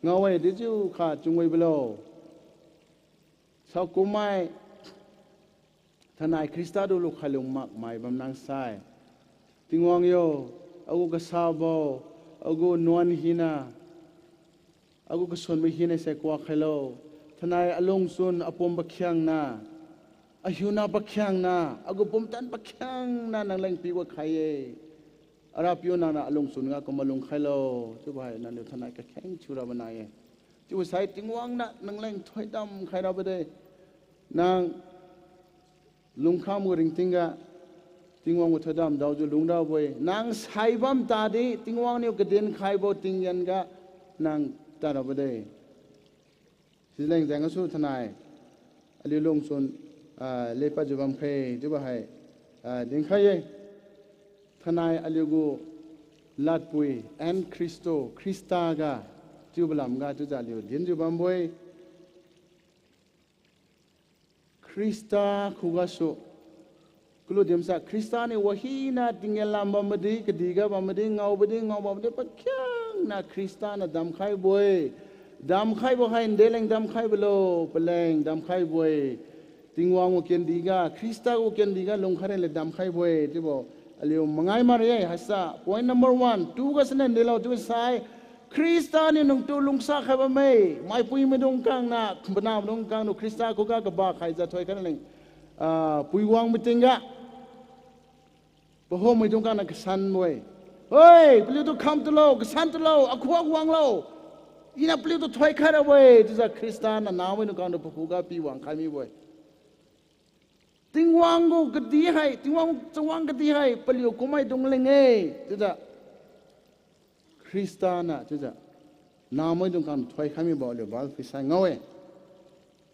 เงาไว้ดิจูข้าจงไว้เบลอสาวกุมไม่ทนายคริสต์ดูลูกใครล้มมากไม่บำนังซ้ายติงวางโยเอากูกษาบ่อากูนวลหินาอากูก็ส่วนไม่หินในเสกว่าใครโลทนายอลงส่วนอปมบักยังนาอายุนาบักยังนาอากูปมตันบักยังนานังแรงปีว่าใครอาราพิโอนาอลงส่วนก็มาลงใครโลจุบายนั่นเดี๋ยวทนายก็แข็งชูราบนายจุ จู่ใส่ติงวังนะนังแรงถอยดำใครเราไปได้นางลุงข้ามมือริงติงกะติงวังมุถอยดำดาวจู่ลุงดาวไปนางใส่บัมตาดีติงวังเนี่ยกระเด็นใครบ่ติงยันกะนางตาเราไปได้สิแรงแจงก็สู้ทนายอลิลงส่วนเลปัจจุบันใครจู่ว่าให้ดิงใครทนายอลิกูลาดปุยแอนคริสโตคริสตากะจู่บลามกะจู่จ่าลิวดินจู่บัมบวยคริสตาคูกาสุกลุ่มเดียมสักคริสตาเนี่วะฮีน่าติงเงลามบัมดีกดีกะบัมดีเงาบัมดีเงาบัมดีปักยังน่าคริสตาน่ะดำไข่บวยดำไข่บ่ให้เดลงดำไข่เบโลเปลงดำไข่บวยติงวางโอเคนดีกะคริสตาโอเคนดีกะลงคาร์เลดำไข่บวยที่บอกอลิวมังไงมาเรียฮัสซา point number 1 2ก็สนั่นเดลเอาตัวสายคริสตานี่นุ่งตัวลุงซาใครบ้างไม่ปุยไม่ดงกังนะบนามดงกังนุคริสตาคุกะกับบ้าใครจะถอยกันเลยปุยวางไม่จริงกะพอโฮไม่ดงกังนักสันมวยเฮ้ยเปลี่ยนตัวคำตัวโลกสันตัวโลอควงวางโลอีน่าเปลี่ยนตัวถอยกันเอาไว้ที่จะคริสตาน่ะน้าไม่ดงกังนุพคุกะปีวางใครมีไว้ติงวังกูกดีให้ติงวังจังวังกดีให้เปลี่ยนกูไม่ดงเลงเอ้ที่จะคริสตาน่ะที่จะน้าไม่ดงกังถอยใครมีบ่เลยบาลฟิสัยเงาเอ้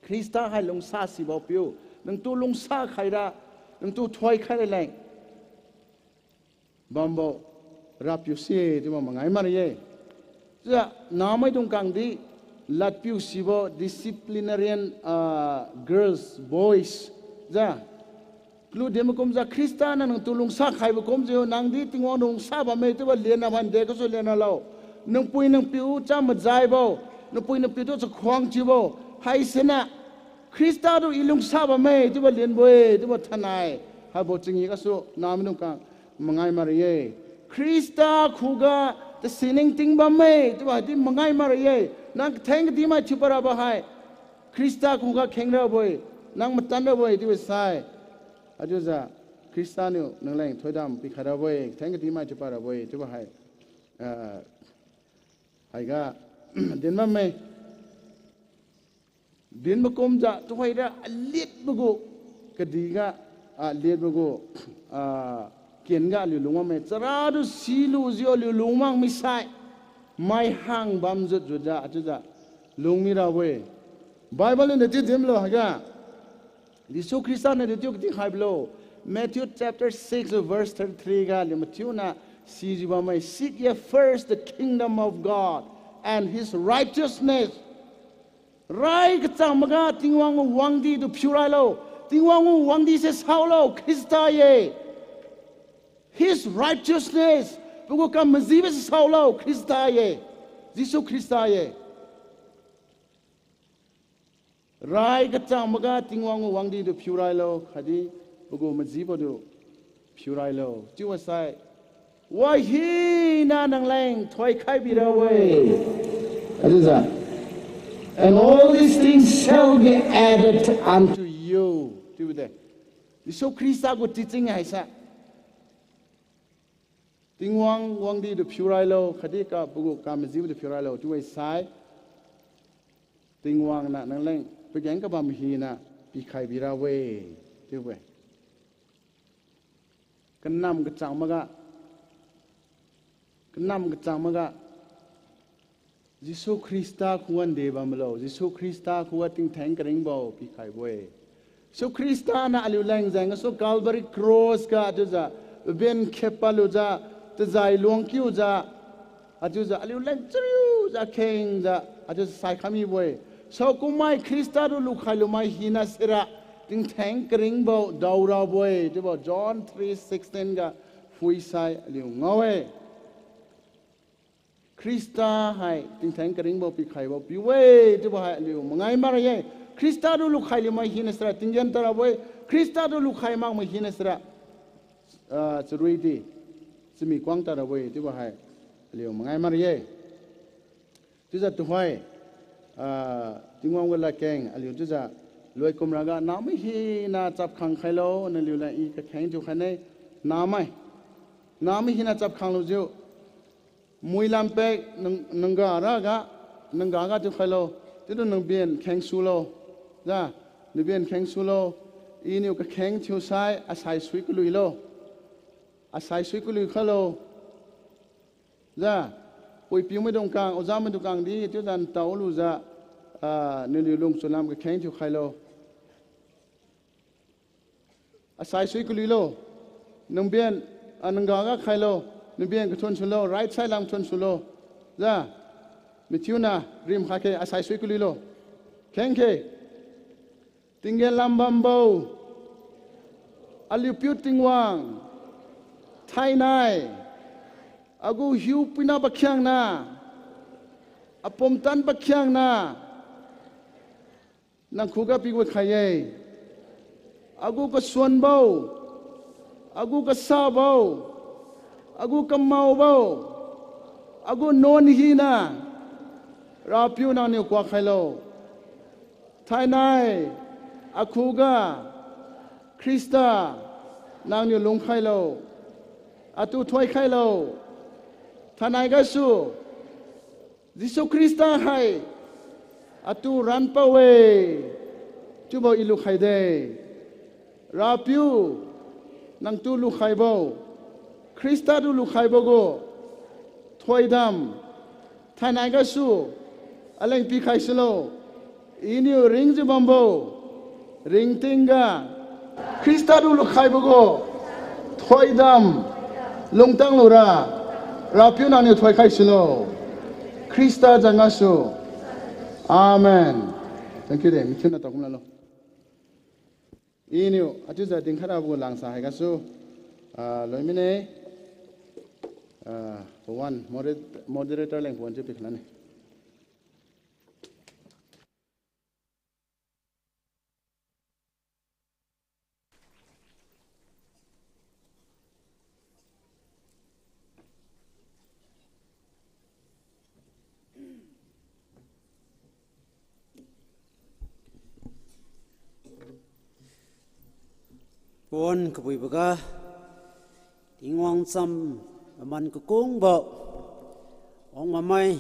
คริสตาให้ลงซาสิบ่เปียวนังตัวลงซาใครละนังตัวถอยใครเลยบัมโบรับอยู่สิที่ว่ามังไงมาเรียจะน้าไม่ดงกังดีลัดพิวสิบ่ disciplinarian girls boysจ้ากลุ่มเดียมกุมจะคริสตานังตุลุงซาใครบุกุมจะนางดีติงวงซาบะเมตัวเลียนวันเด็กก็สุเลียนเรานังปุยนังปิวจ้ามาใจบ่นังปุยนังปิวตัวจะควงจีบ่ให้เสนะคริสตาดูอีลุงซาบะเมตัวเลียนบ่ตัวทนายฮาบ่จริงก็สุนามินุกังมังไงมาเรียคริสตาคูกะจะสินิงติงบะเมตัวที่มังไงมาเรียนังแทงดีมาชิปราบะให้คริสตาคูกะแข็งเราบ่นางมาตันเราบ่ที่ว่าใส่อาจจะคริสตานิวนั่งแรงถอยดำปีขาเราบ่แทงกันที่มาจะปาเราบ่ที่ว่าให้ก็เดินมาไหมเดินมาคมจะตัวให้ได้เลียดบุกุกดีก็เลียดบุกุเกียนก็หรือลุงว่าไหมจะราดูสีลูจิโอหรือลุงมั่งไม่ใช่ไม่ห่างบัมจุดจะอาจจะลุงมีเราบ่ไบเบิลเนี่ยที่เดิมเลยฮะก็ดิสุคริสต์เนี่ยที่ยุคที่ใครบลูMatthew chapter 6 verse 33 ga le Matthew na si jiba mai seek ye first the kingdom of God and his righteousness rai ka chang maga tingwang wang di du phurai lo tingwang wang di se sao lo Christa ye his righteousness bugo ka mazibe se sao lo Christa ye Jisu Christa ye rai ka chang maga tingwang wang di du phurai lo khadi bugo mazibo du phurai lo jiwa sai why he na nang lang thoi khai bi ra we ajuza and all these things shall be added unto you do that so Christa go teaching hai sa tingwang wang di du phurai lo khadi ka bugo ka mazibo du phurai lo jiwa sai tingwang na nang langไปยังกับมหีนะปีไข่บีราเวเดี๋ยวเว้ยกันนำกระจังมากะกันนำกระจังมากะยิสุคริสต์ขวนเดบามโลยิสุคริสต์ขวติงแทงกระริงบ่าวปีไข่เว้ยสุคริสต์น่ะอลิวแรงจังก็สุกาลบริครอสก็จะจะเบนเคปาลูจะจะใจลวงคิวจะอาจจะอลิวแรงจิ้วจะเข่งจะอาจจะใส่ขมิ้นเว้ยสาวกุมายคริสต์ดูลูกใครลูกไม่หินาสิระติงแทงกริงบ่าวดาวราบวยที่บอกจอห์น 3:16 ก็ฟุยใส่เลี้ยงเงาเอคริสต์ให้ติงแทงกริงบ่าวปีไข่บ่าวปีเว้ที่บอกให้เลี้ยงมังไงมาเร่คริสต์ดูลูกใครลูกไม่หินาสิระติงยันตระบวยคริสต์ดูลูกใครมั่งไม่หินาสิระจะรู้ดีจะมีกวางตระบวยที่บอกให้เลี้ยงมังไงมาเร่ที่จะตัวให้ติงวังเวลาแกงอลิวจะรวยกุมรากาน้ำไม่ฮีน่าจับขังใครโลนั่นลิวละอีกแข็งจุขันในน้ำไม่ฮีน่าจับขังลูจิวมวยลำเป็กนังการากะ nang ga ga tu khai lo tu tu nang bien kheng su lo ra ni bien kheng su lo i ni ka kheng thiu sai a sai sui ku lui lo a sai sui ku lui kha lo ra poi piu mai dong kang oza mai dong kang di tu dan tau lu za ni ni lung sunam ka kheng thiu khai lo a sai sui ku lui lo nang bien nang ga ga khai lo nang bien ka thon su lo right side lam thon su lo ra mi thiu na rim kha ke a sai sui ku lui lo kheng ke tingel lam bam bo aliu piu ting wang thai nai agu hiu pina bakhyang na apom tan bakhyang na nang khuga pi go khaye agu ka suan bo agu ka sa bo agu ka mau bo agu non hi na ra piu na ni kwa khai lo thai nai akhuga Krista nang ni lung khai lo atu thoi khai lo thanai ga su Jisu Krista hai atu ran pa we chu bo ilu khai de ra piu nang tu lu khai bo Krista du lu khai bo go thoi dam thanai ga su aleng pi khai slo ini ring ju bambo ring tinga Krista du lu khai bo go thoi dam lung tang lu ra ra piu na ni thoi khai slo Krista janga su amen thank you de mi thina ta kum la lo ini atu za ding khara bu lang sa hai ga su loi mi ne one moderator leng pon je pik na ne Pon kabui baga tingwang sam man ko kong bo ong mamai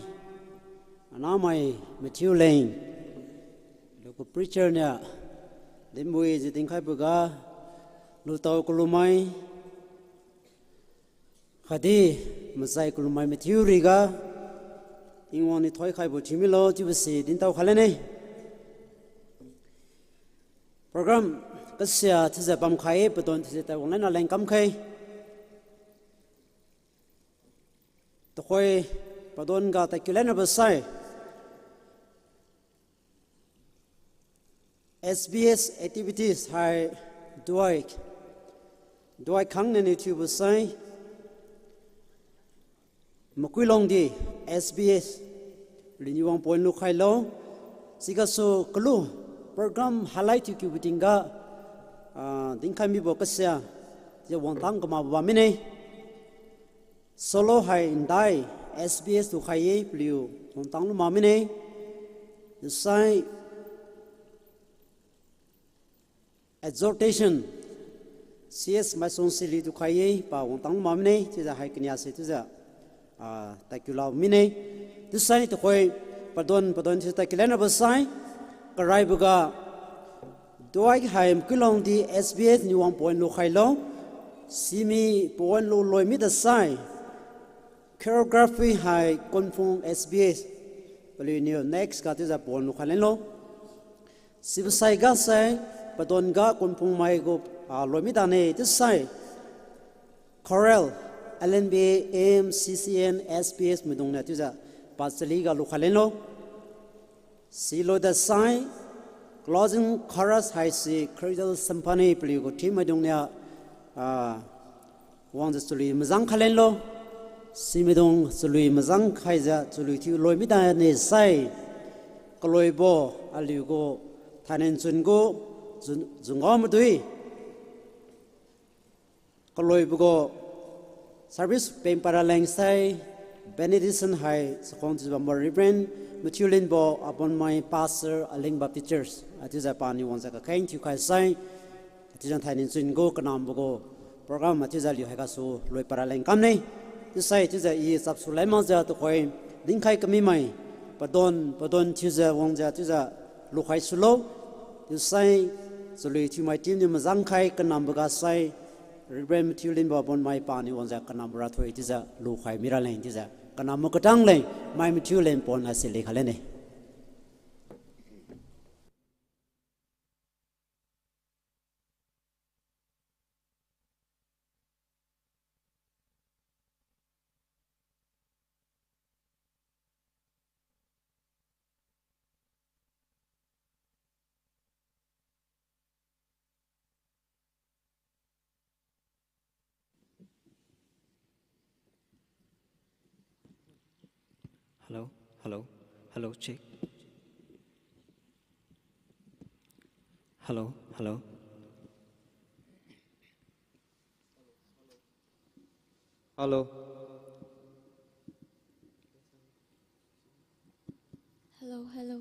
anamai Matthew Lane lo preacher nya limui ji ting khai baga lu taw kulumai khadi masai kulumai Matthew riga tingwang ni thoi khai bo chimilo ji basi din taw khale nei program Kasia these bam khai paton these ta wong na leng kam khai to khoi padon ga ta kilen ba sai SBS activities hai duai khang ne YouTube sai makui long di SBS rini wang point lu khai lo sigaso klu program highlight you bitinga ding khai mi bo kasia je wang tang kama ba mi nei solo hai indai SBS tu khai ye pliu wang tang lu ma mi nei the sai exhortation CS mai son sili tu khai ye pa wang tang lu ma mi nei je za hai knya se tu za takula mi nei the sai tu khoi padon se takilena ba sai karai buga Doai haim kulong di SBS ni wang point lo khai lo simi point lo loi mi da sai choreography hai konfung SBS bali ni next ka tiza point lo khai lo sib sai ga sai padon ga konfung mai go loi mi da ne ti sai choral LNBA AMCCN SBS mi dong na tiza pasali ga lo khai lo silo da sai closing chorus hai si cradle symphony pli go team adong nya wang the suli mazang khalen lo simidong suli mazang khaija suli thi loi mi da ne sai kloi bo ali go thanen chun go zungom dui kloi go service pem para leng sai benediction hai sakon ji ba reverend Matulin bo upon my pastor aling baptist church ati japani wonsa ka kain thu khai sai ati jan thainin chin go kanam bo program ati jali ha ka su loi para leng kam nei ti sai ti ja i sap su lai ma ja to khoi ding khai kami mai padon chiza wongja chiza lukhai sulo tu sai zuli tu mai tim ni mazang khai kanam baga sai rem tulin ba bon mai pa ni wongja kanam ra thoi chiza lukhai mira len chiza kanam mo katang len mai mi tulen pon asile khalene. Hello, hello, hello, check. Hello, hello. Hello. Hello, hello.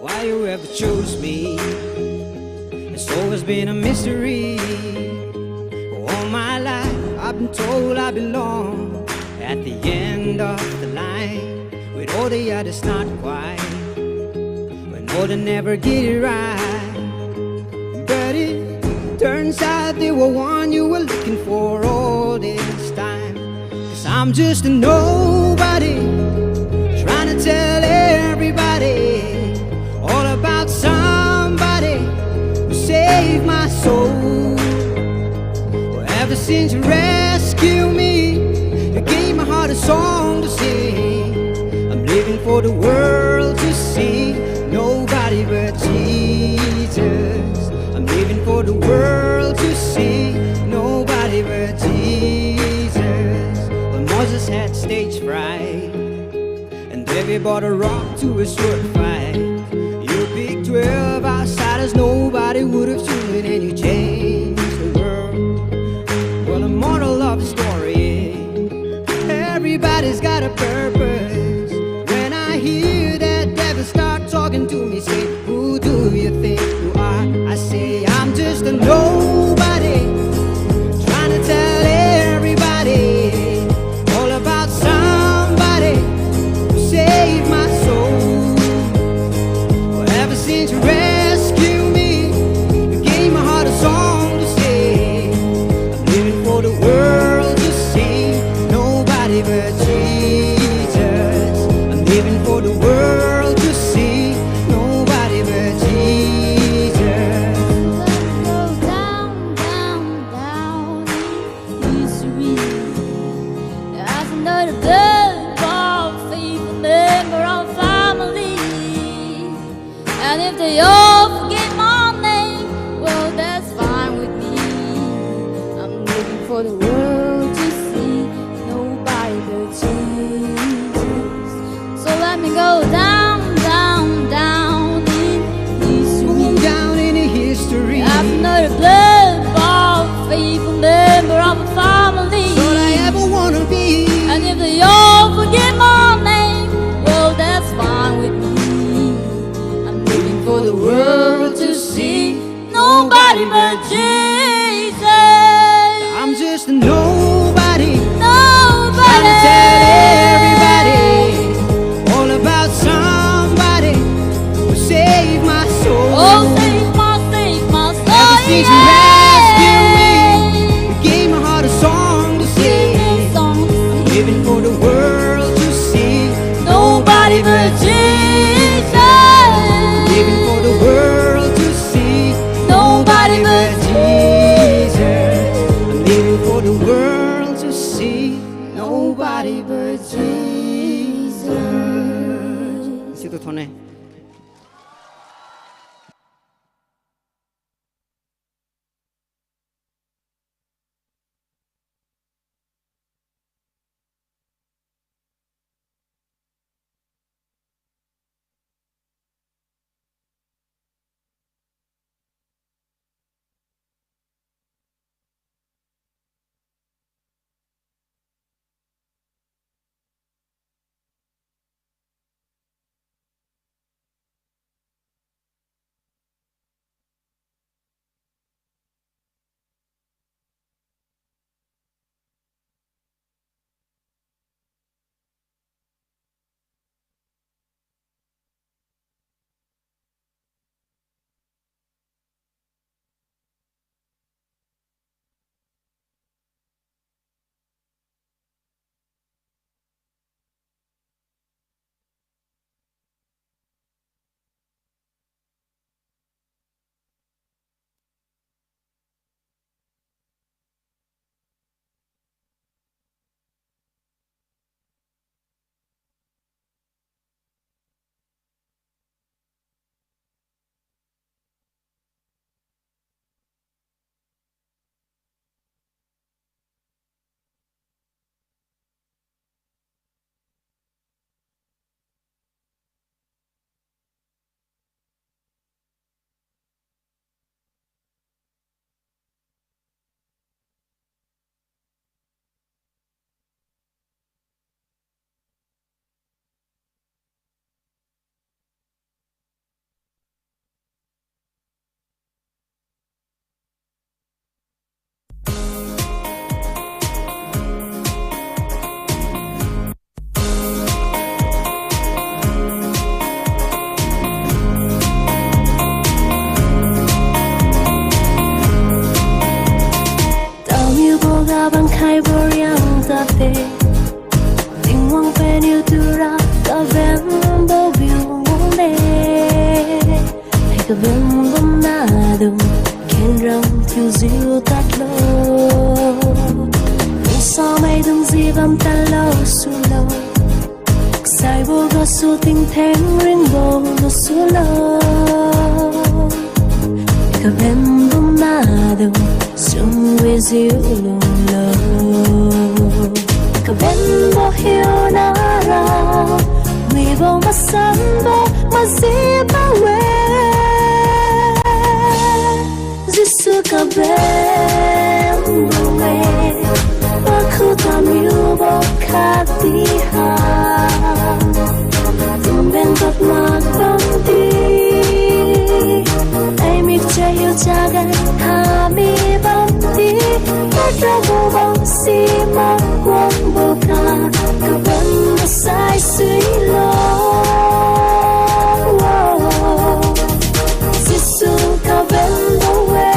Why you ever chose me? It's always been a mystery. All my life I've been told I belong at the end of the line with all the others not quite. When all they never get it right. But it turns out they were one you were looking for all this time. 'Cause I'm just a nobody trying to tell everybody all about somebody who saved my soul. Well, ever since you rescued me, you gave my heart a song to sing. I'm living for the world to see, nobody but Jesus. I'm living for the world to see, nobody but Jesus. When Moses had stage fright and David brought a rock to a sword fight, you picked 12 outsiders nobody would have chosen, and you changed the world. Well, the moral of the story is everybody's got a purpose. When I hear that devil start talking to me, say, who do you think you are? I say, I'm just a nobody trying to tell everybody all about somebody who saved my soul. Well, ever since you rescued me, you gave my heart a song to sing. I'm living for the world to see, nobody but Jesus. I'm living for the world to see, nobody but Jesus. Go down, down, down in history. As another blood of faithful member of family. And if they all forget my name, well, that's fine with me. I'm living for the world to see, nobody but Jesus. So let me go down, down, down in history. Go down in history. I'm not a blood bond, faithful member of a family. All I ever wanna be. And if they all forget my name, well, that's fine with me. I'm living for the world to see, nobody but Jesus. I'm just a nobody Nobody. trying to tell everybody all about somebody who saved my soul. Oh, save my soul. Ever since you rescued me, you gave my heart a song to sing. I'm living for the world to see, Nobody but Jesus. living for the world to see, Nobody but Jesus. I'm living for the world to see, nobody but Jesus. Situ thone. te tình hoang ven yêu tu ra cả ven bao biểu mong đê hay cả ven bom na đông khen rong thiếu diêu tát lo sao mày đừng gì văm ta lâu su lâu sai vô ga su tình thèm rainbow nó su lâu cả ven bom na đông sung về diêu lâu cả bên bao hiu na ra mi bao mà san bao mà gì bao quê Giêsu cả bên bao quê và khu ta miu bao khát đi ha từng bên bát mát băng đi ai mi chơi yêu cha gan ha mi băng đi bắt ra vô băng si mang quang bầu ca cả bên mà sai suy lo Giêsu cả bên đâu về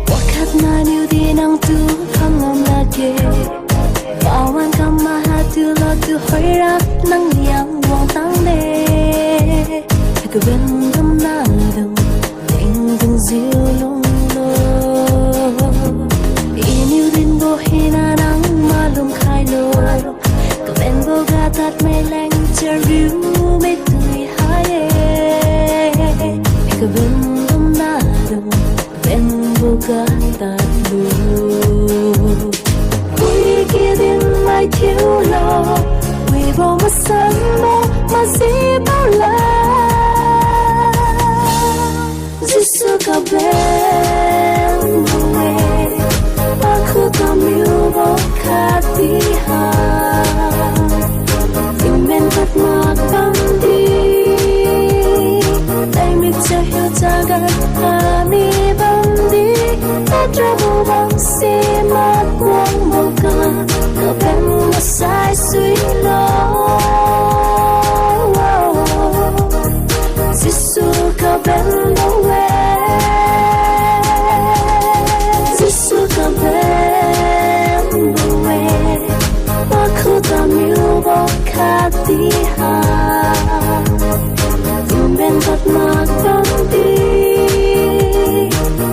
quá khát na yêu đi năng tu không ngom là kề bao an kam ma ha tu lo tu hoi ra năng liang wang tang de cái bên tâm na đông tình từng diêu lung lo yêu din bo hina nang ma lum khai lo cái bên bo ga tat me leng cher view me tui hai cái bên tâm na đông bên bo ga tat lu vui kia din mai thiếu lo vì bao mà san bao mà gì bao la Giêsu cả bên quê aku tak miu bao khát đi ha tình bên thật mà băng đi tay mi chơi hiểu cha gan ha mi băng đi ta cho vô băng si mát quang bầu ca cả bên mà sai suy lo Giêsu cả bên đâu về Giêsu cả bên đâu về mà khu ta miu bao khát đi ha tình bên thật mà băng đi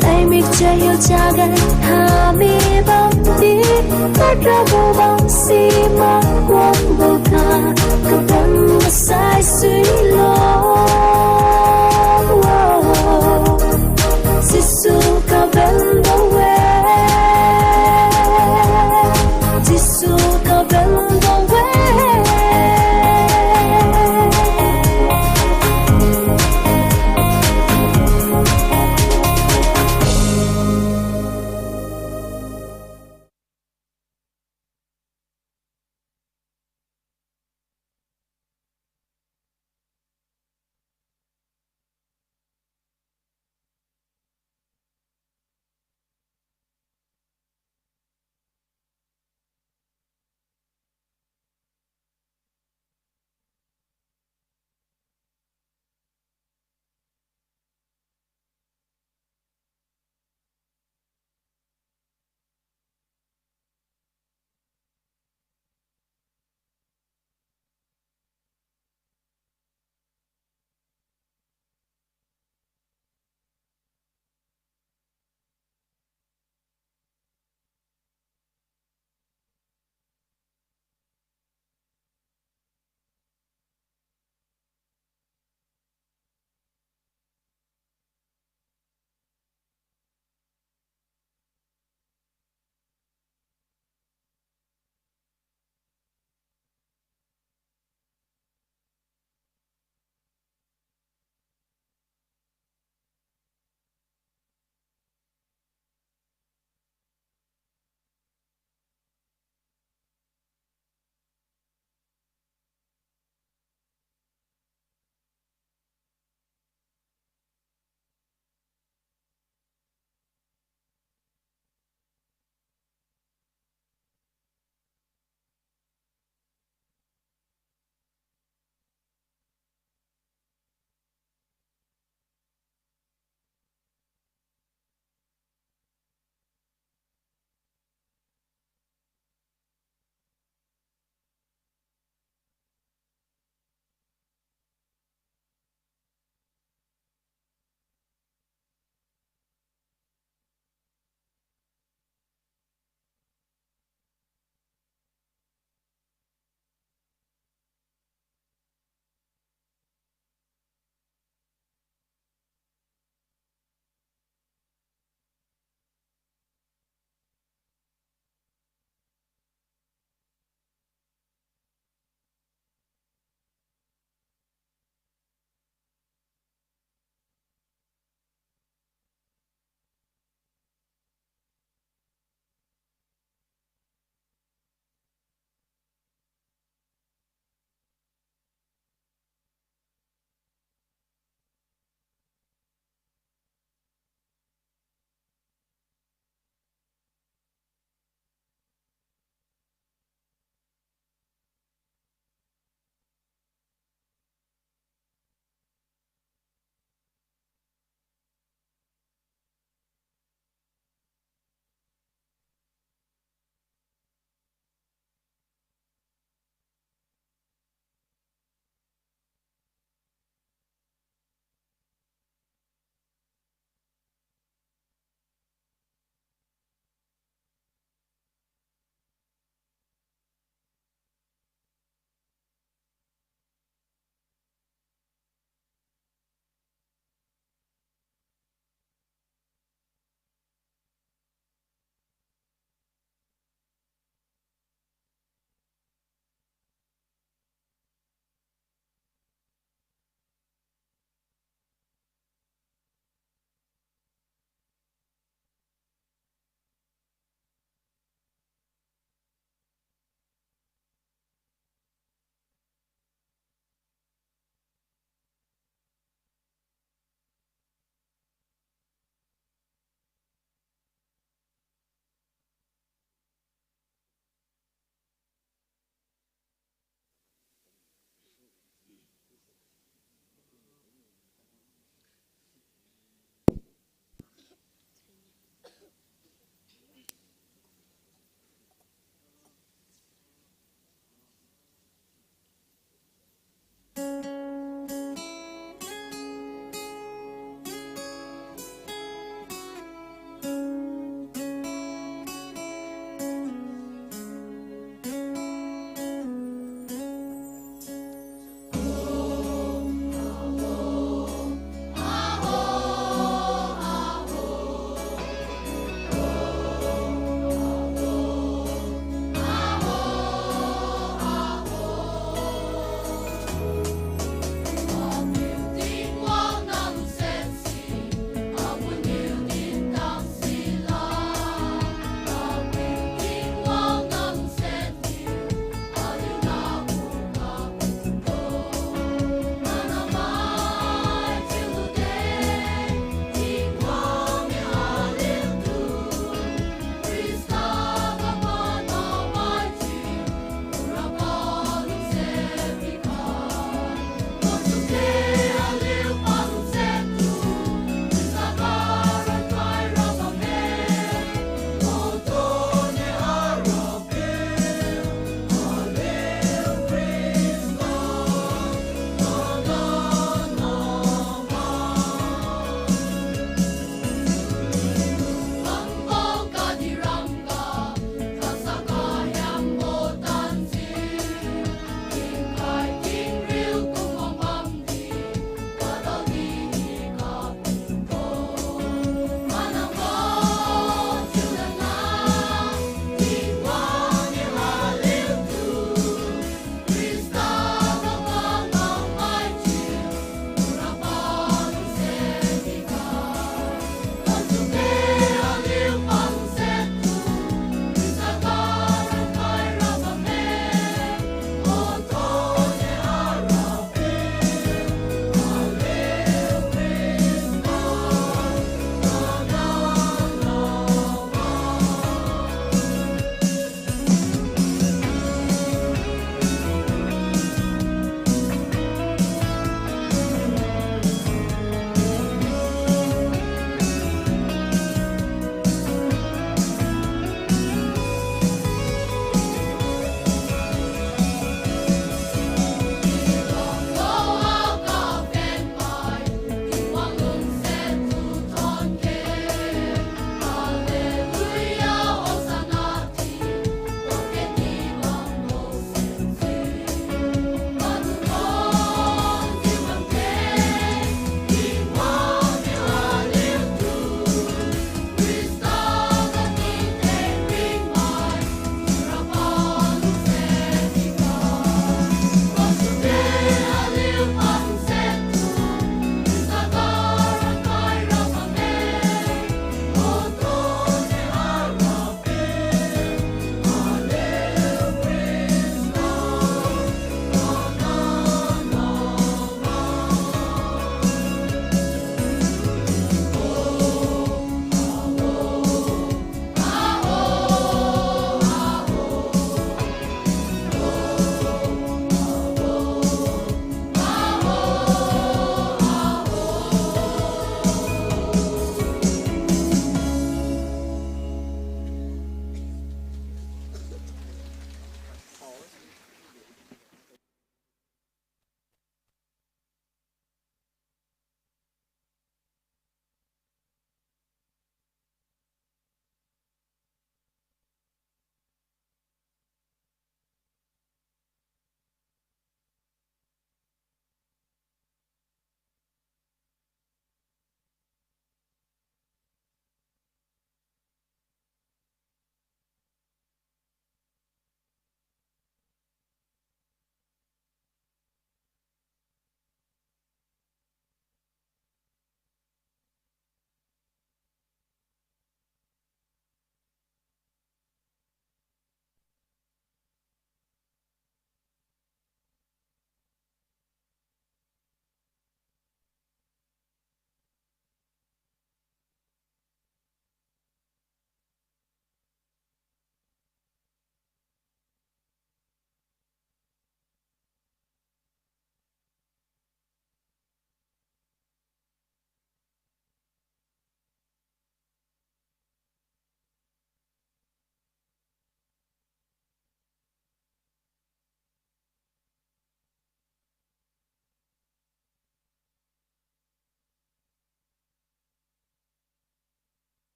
tay mi chơi yêu cha gan ha mi băng đi ta ra vô băng si mang quang bầu ca cả bên mà sai suy lo Giêsu cả bên đâu về Giêsu cả bên đâu về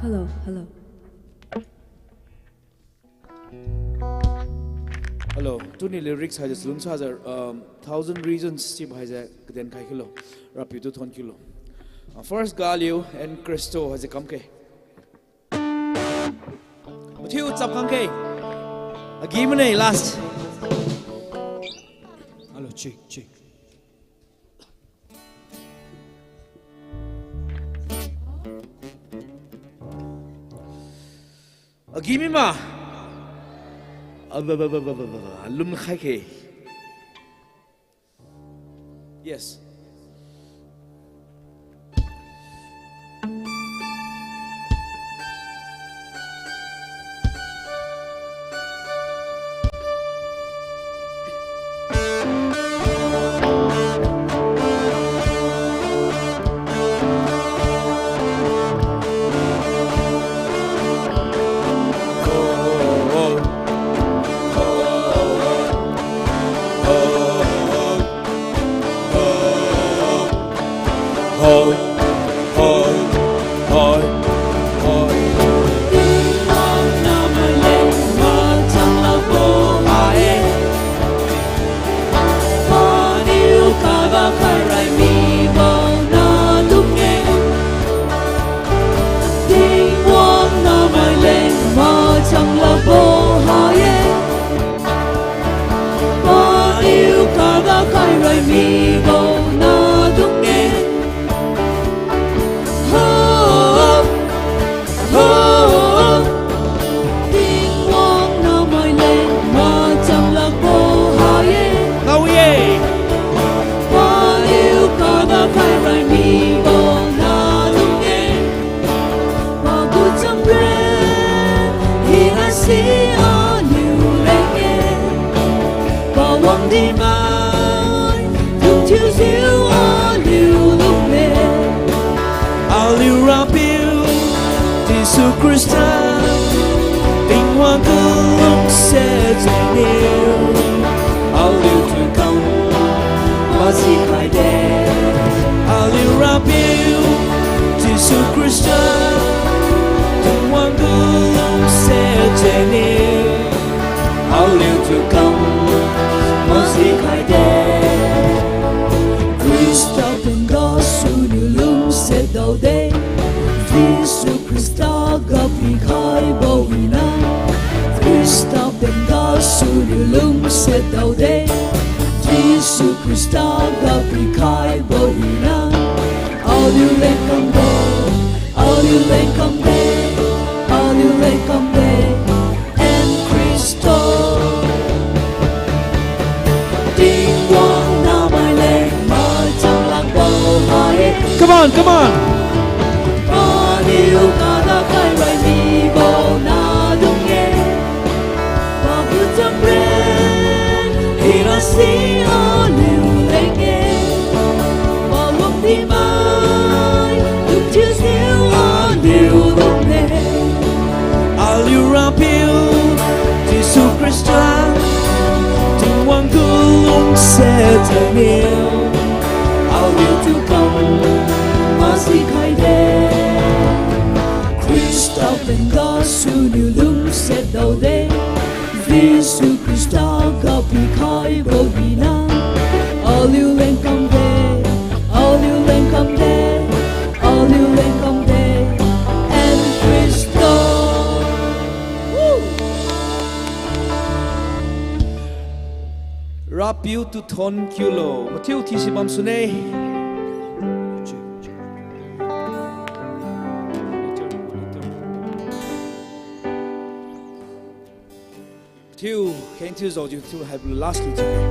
Hello, hello. Hello, tuni lyrics hai jas lum sa jar 1,000 reasons chi bhai ja den khai kilo rapi tu thon kilo first galio and Christo has a kam ke Matthew chap kam ke a game nei last hello check a game ma lum khai ke yes Come on. Rapiu tu thon kilo Matthew thi si bam sune Matthew can't you zo you to have last you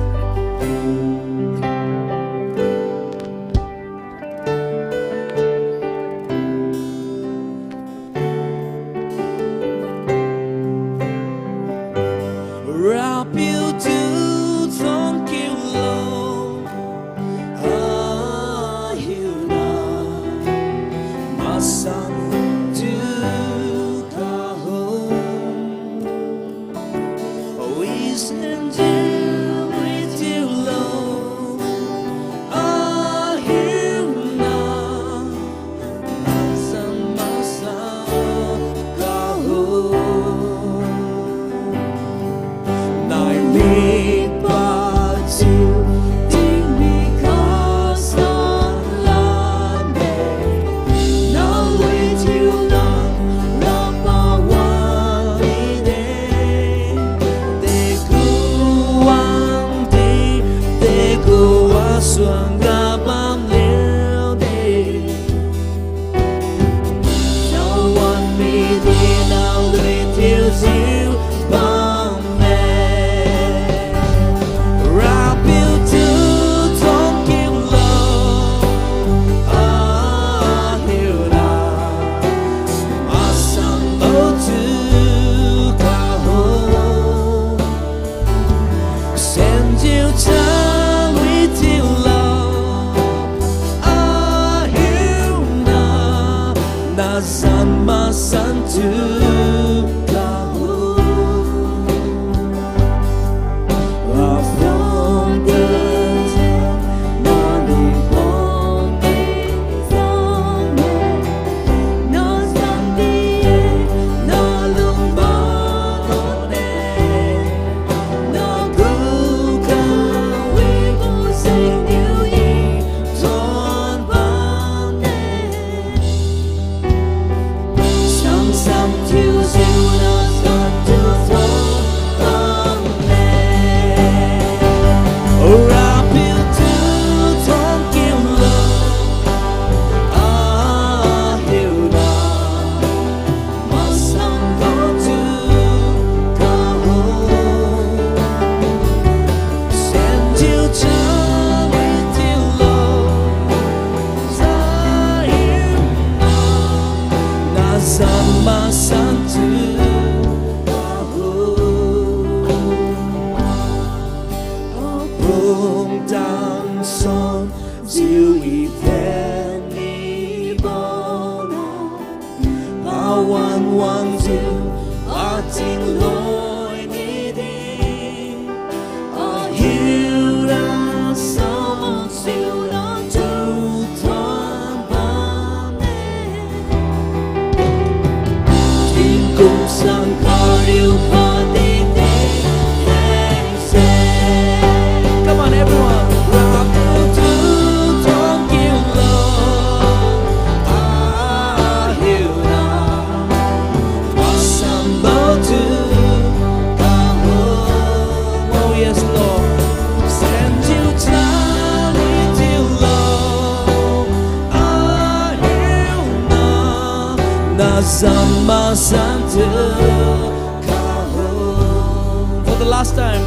For the last time,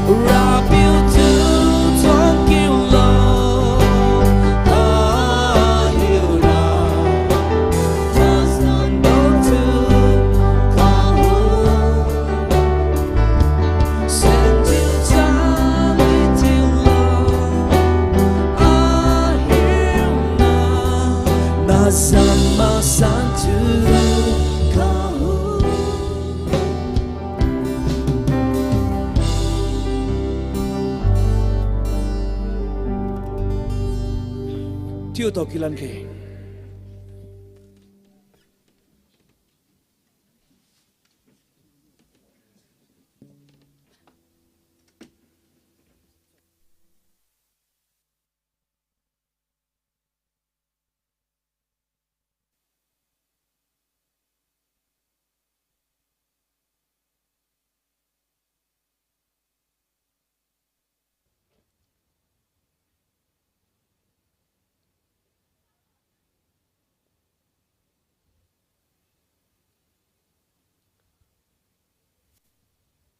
wrap you to talk you love. Ah, you know, just about to come home. Send you time with your love. Ah, you know, nasama santu. Tiêu tàu kỳ lan kề.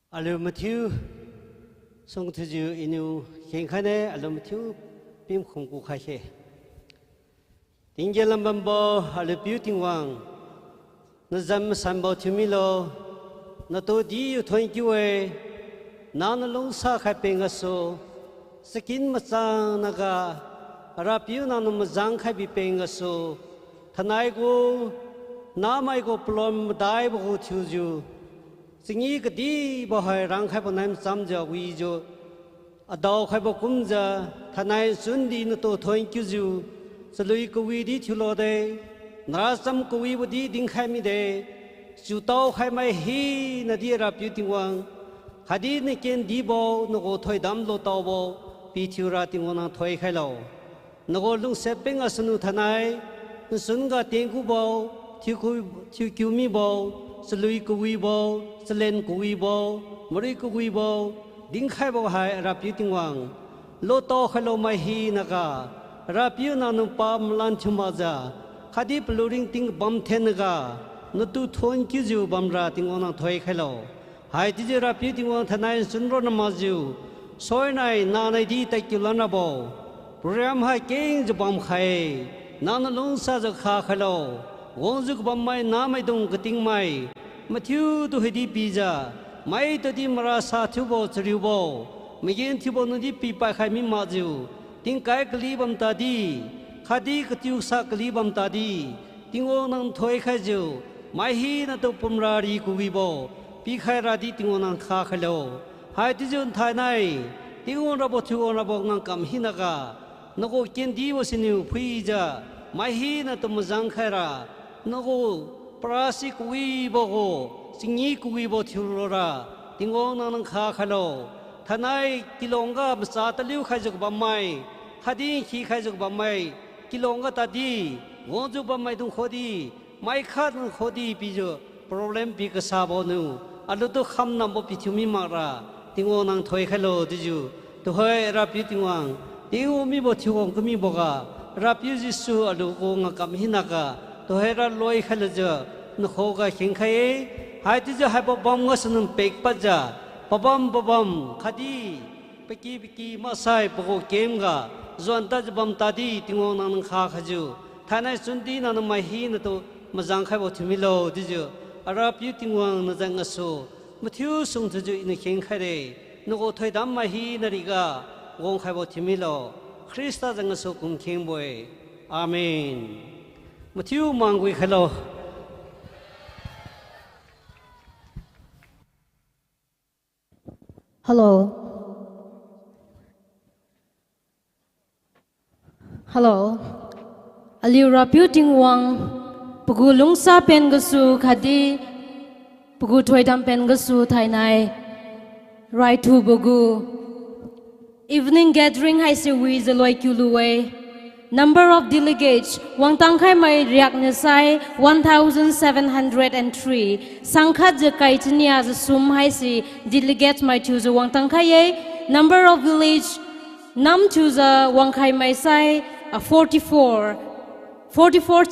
Alo Matthew, song thứ ju inu hiện khai này alo Matthew bim không cụ khai he. Tiếng giờ làm bầm bò alo biểu tiếng vang, nó dám sắm bò thứ mi lo, nó tôi đi ở thôn kia về, nó lông sa khai beng aso, skin masang naga, ra biểu nó mazang khai bị beng aso, thanai ko, na mai ko plom dai bo thu ju. Sinh ý cái đi bảo hỏi rằng khai bảo nam sam giờ quý jo, ở đâu khai bảo cũng giờ, thằng này xuân đi nó tổ thôn kêu ju, xử lý cái quý đi thiếu lo đây, nãy sam cái quý bảo đi đinh khai mi đây, chủ tàu khai mai hi nó đi ra biểu tiếng vang, hà đi này kiến đi bảo nó có thôi đam lo tàu bảo, bị thiếu ra tiếng vang thôi khai lo, nó có lung xếp bên ở sân thằng này, nó xuân cái tiếng cú bảo, thiếu kêu mi bảo. Xử lý cái quý bảo, xử lên cái quý bảo, mới cái quý bảo, đinh khai bảo hai rap yêu tiếng vang, lô to khai lô mai hi naga, rap yêu na nung pam lan chuma za, khadi pluring tiếng bam then naga, nó tu thôn kêu ju bam ra tiếng vang thoi khai lô, hai tí rap yêu tiếng vang thanai sun ro nam ju, soi này na này đi tay kêu lan bảo, program hai keng ju bam khai, na nó lung sa ju kha khai lô. Wong zuk bam mai na mai dong keting mai Matthew tu hedi pizza mai to di mara sa thu bo chriu bo migen thu bo no di pi pa khai mi ma ju ting kai kli bam ta di khadi ktiu sa kli bam ta di ting o nang thoi khai ju mai hi na to pumrari ku wi bo pi khai ra di tingon nang kha khalo hai ti jun thai nai tingon ra bo thuon ra bo ngang kam hi na ga na ko ken di wo sinu phui ja mai hi na to muzang khai ra na ko prasi ku wi bo go singi ku wi bo thuro ra tingon nang kha khalo thanai kilonga masa ta liu khai jok ba mai khadi khi khai jok ba mai kilonga ta di wo ju ba mai dung khodi mai khat khodi pi jo problem pi ka sa bo nu alu to kham nam bo pi thumi ma ra tingo nang thoi khalo di ju to hoi ra pi tingwang tingo mi bo thiong ka mi bo ga ra pi jisu alu ko nga kam hinaka to hoi ra loi khalo jo no kho ga khing khai hai ti jo hai bo bom nga sunun pek pa ja babam khadi peki ma sai bo kem ga zon ta bam ta di tingo nang kha khaju thanai sundi na mai hi na to mazang khai bo thumi lo di jo ara pi tingwang na jang aso mathiu sung thu ju in kheng khai re no go thoi dam mai hi na ri ga gong khai bo thumi lo krista jang aso kum kheng boy amen mathiu mangui khalo Hello. Hello. Aliu raputing wang pugulung sa pen gasu khadi pugu thoidam pen gasu thainai right to bugu evening gathering hai se wi zaloi kyuluwe number of delegates wang tangkhai mai riak ne sai 1703 sangkhat je kaitnia je sum hai si delegates mai chu je wang tangkhai ye number of village nam chu je wang khai mai sai 44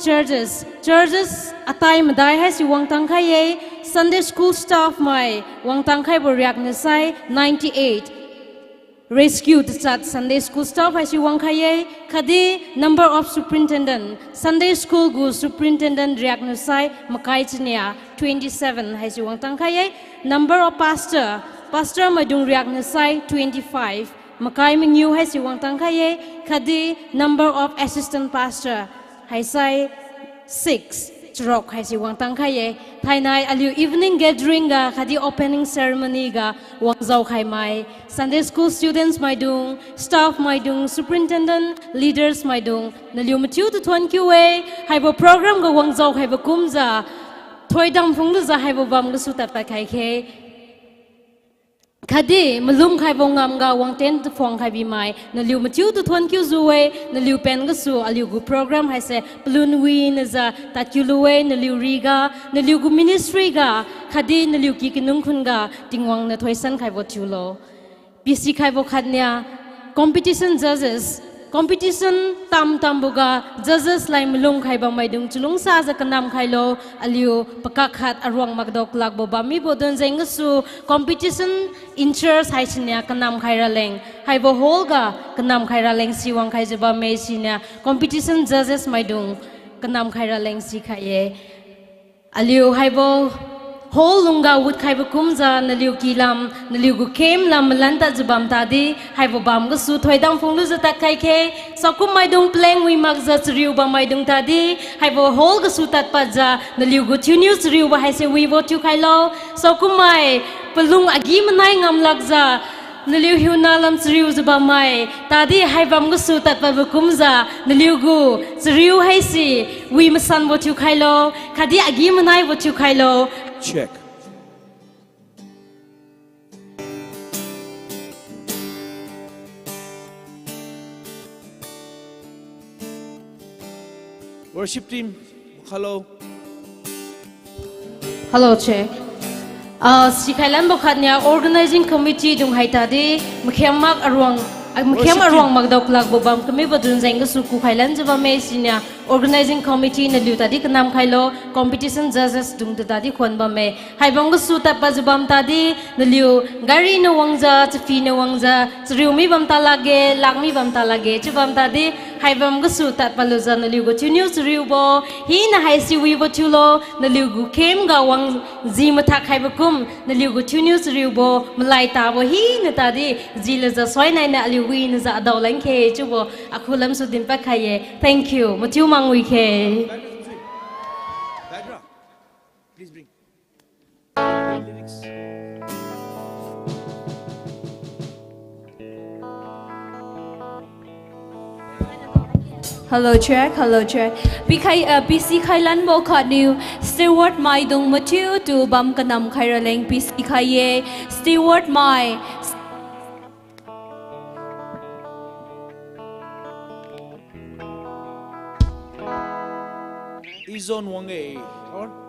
churches atai madai hai si wang tangkhai ye Sunday school staff mai wang tangkhai bo riak ne sai 98 rescue the chat Sunday school staff hai si wang khai ye khadi number of superintendent Sunday school gu superintendent riak ne sai makai chnia 27 hai si wang tangkhai ye number of pastor madung riak ne sai 25 makai mingyu hai si wang tangkhai ye khadi number of assistant pastor hai sai 6 churok hai si wang tangkhai ye thainai aliu evening gathering ga khadi opening ceremony ga wang zau khai mai Sunday school students mai dung staff mai dung superintendent leaders mai dung naliu matiu tu thon kiwe hai bo program ga wang zau khai ba kumza thoidam phung lu za hai bo bam ga su tat pa khai khe khadi malum khai bongam ga wang ten tu phong khai bi mai na liu matiu tu thon kyu zuwe na liu pen ga su aliu gu program hai se plun wi na za ta kyu luwe na liu riga na liu gu ministry ga khadi na liu ki kinung khun ga tingwang na thoisan khai bo chulo pc khai bo khatnya competition judges competition tam buga judges lai mulung khai ba mai dung chulung sa za kanam khai lo aliu pakak khat arwang magdok lak bo ba mi bo don jeng su competition in church hai chinya kanam khai ra leng hai bo hol ga kanam khai ra leng si wang khai je ba me sinya competition judges mai dung kanam khai ra leng si khai ye aliu hai bo hol lunga wut khai ba kumza naliu kilam naliu gu kem lam lanta jabam ta di hai bo bam ga su thoidam phung lu za ta khai khe sakum mai dung pleng wi mag za chriu ba mai dung ta di hai bo hol ga su tat pa ja naliu gu thuniu chriu ba hai se wi bo tu khai lo sakum mai palung agi manai ngam lag za naliu hiu na lam chriu jaba mai ta di hai bam ga su tat pa ba kumza naliu gu chriu hai si wi masan bo tu khai lo khadi agi manai bo tu khai lo check worship team hello check sikhailan bokhatnya organizing committee dung haita di mkhemak arwang magdok lak bobam kami badun jeng su ku khailan jaba me sinya organizing committee na liu tadi kanam khailo competition judges dung tadi khon ba me haibang su ta pa jabam tadi na liu gari no wangja chfi no wangja chriu mi bam ta lage lakmi bam ta lage chubam tadi haibam su ta pa lo jan na liu go chuniu chriu bo hi na hai si wi bo chulo na liu gu kem ga wang ji ma thak hai bakum na liu go chuniu chriu bo malai ta bo hi na tadi ji la za soi nai na liu wi na za daw lang khe chubo akhulam su din pa khaye thank you matiu mangui khe Please bring. Lyrics. Hello check, hello check. PC Khailan mo kha new Stewart Mai Dung Matiu to Bam Kanam Khairaleng PC Khaye Stewart Mai. Izon Wange or